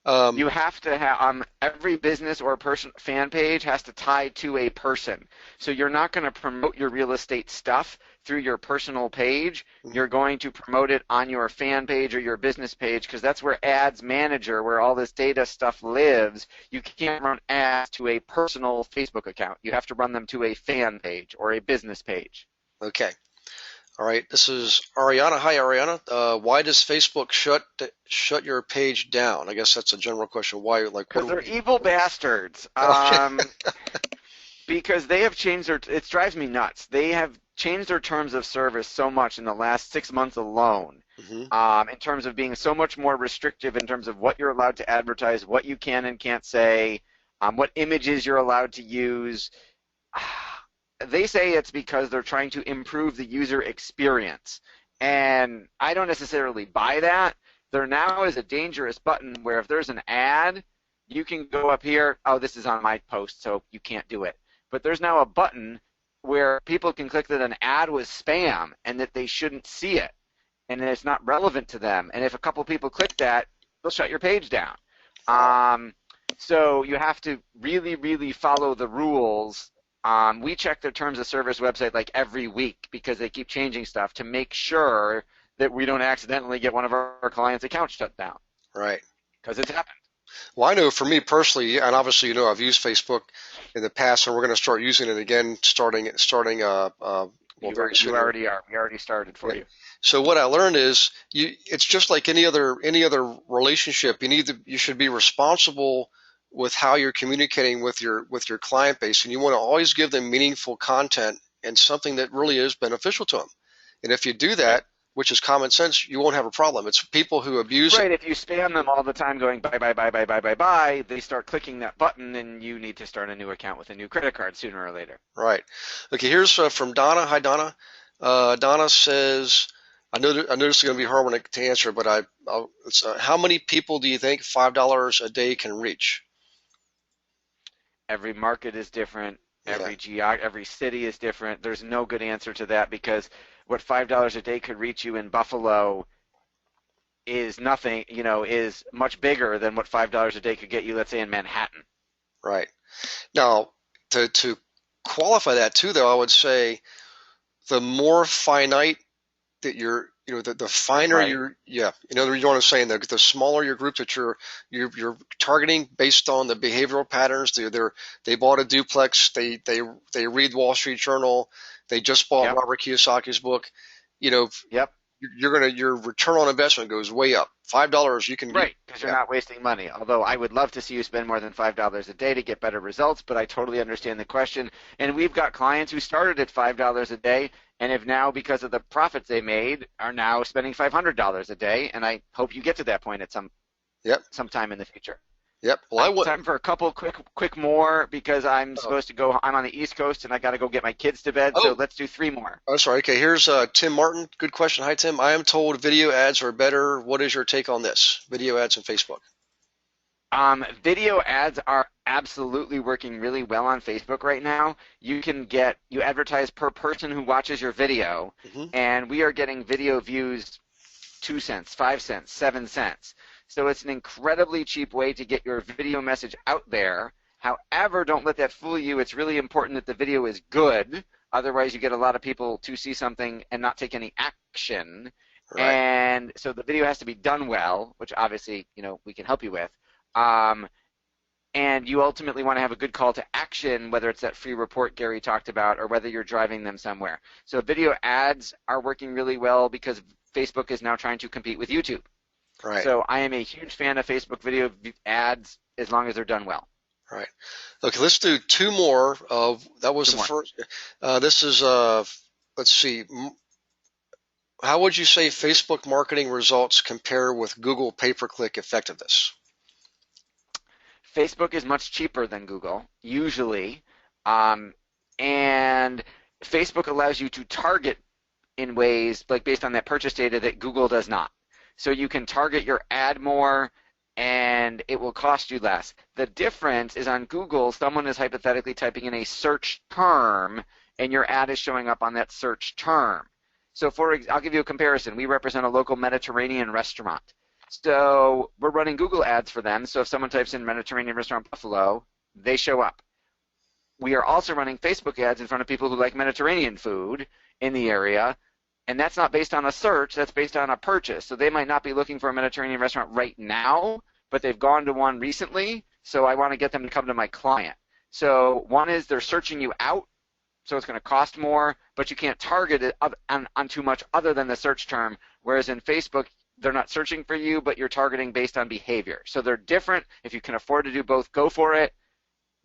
You have to have every business or person fan page has to tie to a person. So you're not going to promote your real estate stuff through your personal page. You're going to promote it on your fan page or your business page because that's where Ads Manager, where all this data stuff lives. You can't run ads to a personal Facebook account. You have to run them to a fan page or a business page. Okay. All right. This is Ariana. Hi, Ariana. Why does Facebook shut your page down? I guess that's a general question. Why? Because they're evil bastards. Because they have changed their. It drives me nuts. They have changed their terms of service so much in the last 6 months alone. In terms of being so much more restrictive in terms of what you're allowed to advertise, what you can and can't say, what images you're allowed to use. They say it's because they're trying to improve the user experience. And I don't necessarily buy that. There now is a dangerous button where if there's an ad, you can go up here, oh, this is on my post, so you can't do it. But there's now a button where people can click that an ad was spam and that they shouldn't see it and that it's not relevant to them. And if a couple people click that, they'll shut your page down. So you have to really, really follow the rules. We check their terms of service website like every week because they keep changing stuff to make sure that we don't accidentally get one of our clients' accounts shut down. Right. Because it's happened. Well, I know for me personally, and obviously I've used Facebook in the past, and we're going to start using it again starting very soon. You already are. We already started for you. So what I learned is it's just like any other relationship. You should be responsible with how you're communicating with your client base, and you want to always give them meaningful content and something that really is beneficial to them. And if you do that, which is common sense, you won't have a problem. It's people who abuse it. Right. If you spam them all the time going bye, bye, bye, bye, bye, bye, bye, they start clicking that button and you need to start a new account with a new credit card sooner or later. Right. Okay, here's from Donna. Hi, Donna. Donna says, I know this is going to be hard one to answer, but how many people do you think $5 a day can reach? Every market is different. Every city is different. There's no good answer to that because what $5 a day could reach you in Buffalo is nothing, is much bigger than what $5 a day could get you, let's say, in Manhattan. Right. Now, to qualify that too, though, I would say the more finite that the finer you know what I'm saying, the smaller your group that you're targeting based on the behavioral patterns. They bought a duplex, they read Wall Street Journal, they just bought Robert Kiyosaki's book. Your return on investment goes way up. $5 you can because you're not wasting money. Although I would love to see you spend more than $5 a day to get better results, but I totally understand the question. And we've got clients who started at $5 a day and have now, because of the profits they made, are now spending $500 a day. And I hope you get to that point at some time in the future. Yep. Well, time for a couple quick more because I'm supposed to go. I'm on the East Coast and I got to go get my kids to bed. So let's do 3 more. Oh, sorry. Okay. Here's Tim Martin. Good question. Hi, Tim. I am told video ads are better. What is your take on this? Video ads on Facebook. Video ads are absolutely working really well on Facebook right now. You advertise per person who watches your video, Hmm. and we are getting video views 2 cents, 5 cents, 7 cents. So it's an incredibly cheap way to get your video message out there. However, don't let that fool you. It's really important that the video is good. Otherwise, you get a lot of people to see something and not take any action. Right. And so the video has to be done well, which obviously, we can help you with. Um, and you ultimately want to have a good call to action, whether it's that free report Gary talked about or whether you're driving them somewhere. So video ads are working really well because Facebook is now trying to compete with YouTube. Right. So I am a huge fan of Facebook video ads as long as they're done well. Right. Okay, let's do two more. That was the first. This is, let's see. How would you say Facebook marketing results compare with Google pay-per-click effectiveness? Facebook is much cheaper than Google, usually, and Facebook allows you to target in ways like based on that purchase data that Google does not. So you can target your ad more and it will cost you less. The difference is on Google, someone is hypothetically typing in a search term and your ad is showing up on that search term. So I'll give you a comparison. We represent a local Mediterranean restaurant. So we're running Google ads for them. So if someone types in Mediterranean Restaurant Buffalo, they show up. We are also running Facebook ads in front of people who like Mediterranean food in the area. And that's not based on a search, that's based on a purchase. So they might not be looking for a Mediterranean restaurant right now, but they've gone to one recently, so I want to get them to come to my client. So one is they're searching you out, so it's going to cost more, but you can't target it on too much other than the search term, whereas in Facebook, they're not searching for you, but you're targeting based on behavior. So they're different. If you can afford to do both, go for it.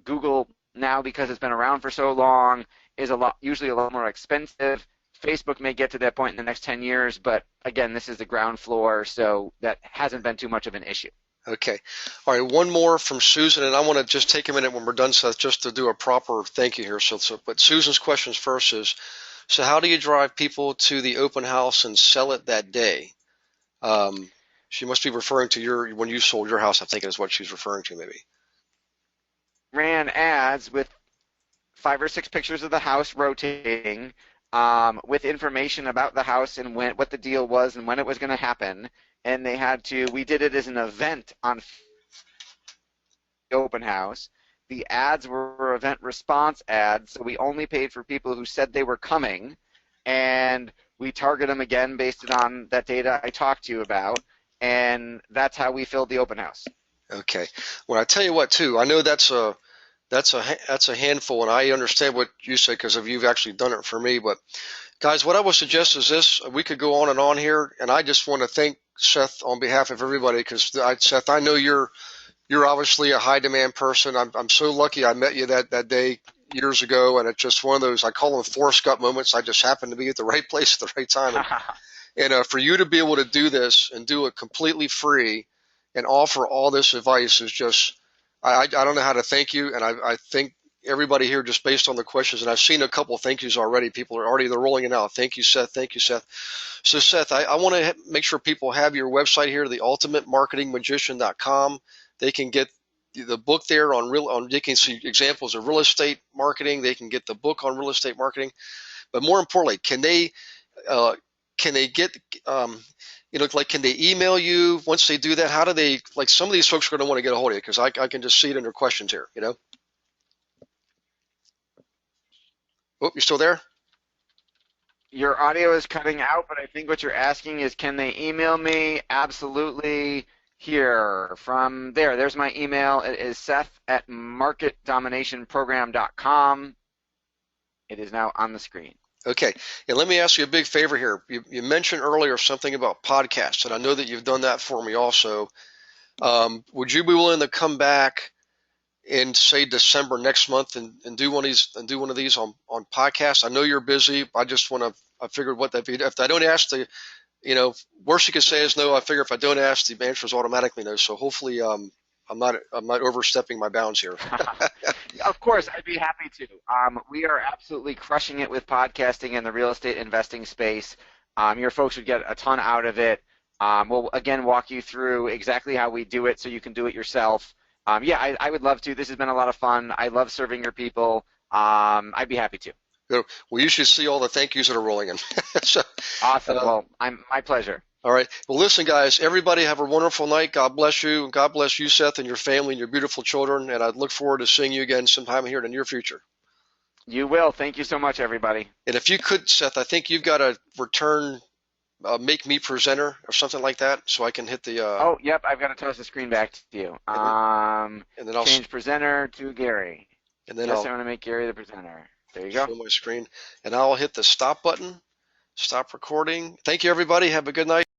Google now, because it's been around for so long, is usually a lot more expensive. Facebook may get to that point in the next 10 years, but again, this is the ground floor, so that hasn't been too much of an issue. Okay. All right, one more from Susan, and I want to just take a minute when we're done, Seth, just to do a proper thank you here. But Susan's questions first is, so how do you drive people to the open house and sell it that day? She must be referring to when you sold your house, I think is what she's referring to maybe. Ran ads with 5 or 6 pictures of the house rotating, with information about the house and what the deal was and when it was going to happen. And we did it as an event on the open house. The ads were event response ads, so we only paid for people who said they were coming, and we target them again based on that data I talked to you about, and that's how we filled the open house. Okay. Well, I tell you what, too, I know that's a handful, and I understand what you say because you've actually done it for me. But guys, what I would suggest is this: we could go on and here, and I just want to thank Seth on behalf of everybody because Seth, I know you're obviously a high demand person. I'm so lucky I met you that day years ago, and it's just one of those, I call them Forrest Gump moments. I just happened to be at the right place at the right time, and for you to be able to do this and do it completely free and offer all this advice is just. I don't know how to thank you, and I think everybody here, just based on the questions, and I've seen a couple of thank yous already. People are already, they're rolling it out. Thank you, Seth. Thank you, Seth. So, Seth, I want to make sure people have your website here, theultimatemarketingmagician.com. They can get the book there they can see examples of real estate marketing. They can get the book on real estate marketing. But more importantly, can they get can they email you once they do that? How do they, some of these folks are going to want to get a hold of you because I can just see it in their questions here, Oh, you still there? Your audio is cutting out, but I think what you're asking is, can they email me? Absolutely. Here, from there's my email. It is seth@marketdominationprogram.com. It is now on the screen. Okay, and let me ask you a big favor here. You mentioned earlier something about podcasts, and I know that you've done that for me also. Would you be willing to come back in, say, December next month and do one of these on podcasts? I know you're busy. I figured if I don't ask worst you could say is no. I figure if I don't ask, the answer is automatically no. So hopefully, I'm not overstepping my bounds here. Of course, I'd be happy to. We are absolutely crushing it with podcasting in the real estate investing space. Your folks would get a ton out of it. We'll again walk you through exactly how we do it so you can do it yourself. Yeah, I would love to. This has been a lot of fun. I love serving your people. I'd be happy to. Good. We usually see all the thank yous that are rolling in. So, Awesome. uh, Well, my pleasure. all right. Well, listen, guys, everybody have a wonderful night. God bless you. God bless you, Seth, and your family and your beautiful children. And I look forward to seeing you again sometime here in the near future. You will. Thank you so much, everybody. And if you could, Seth, I think you've got to return, make me presenter or something like that, so I can hit the. Oh, yep. I've got to toss the screen back to you. And then I'll Change presenter to Gary. and then Yes, I'll I want to make Gary the presenter. There you show go. my screen, and I'll hit the stop button, stop recording. Thank you, everybody. Have a good night.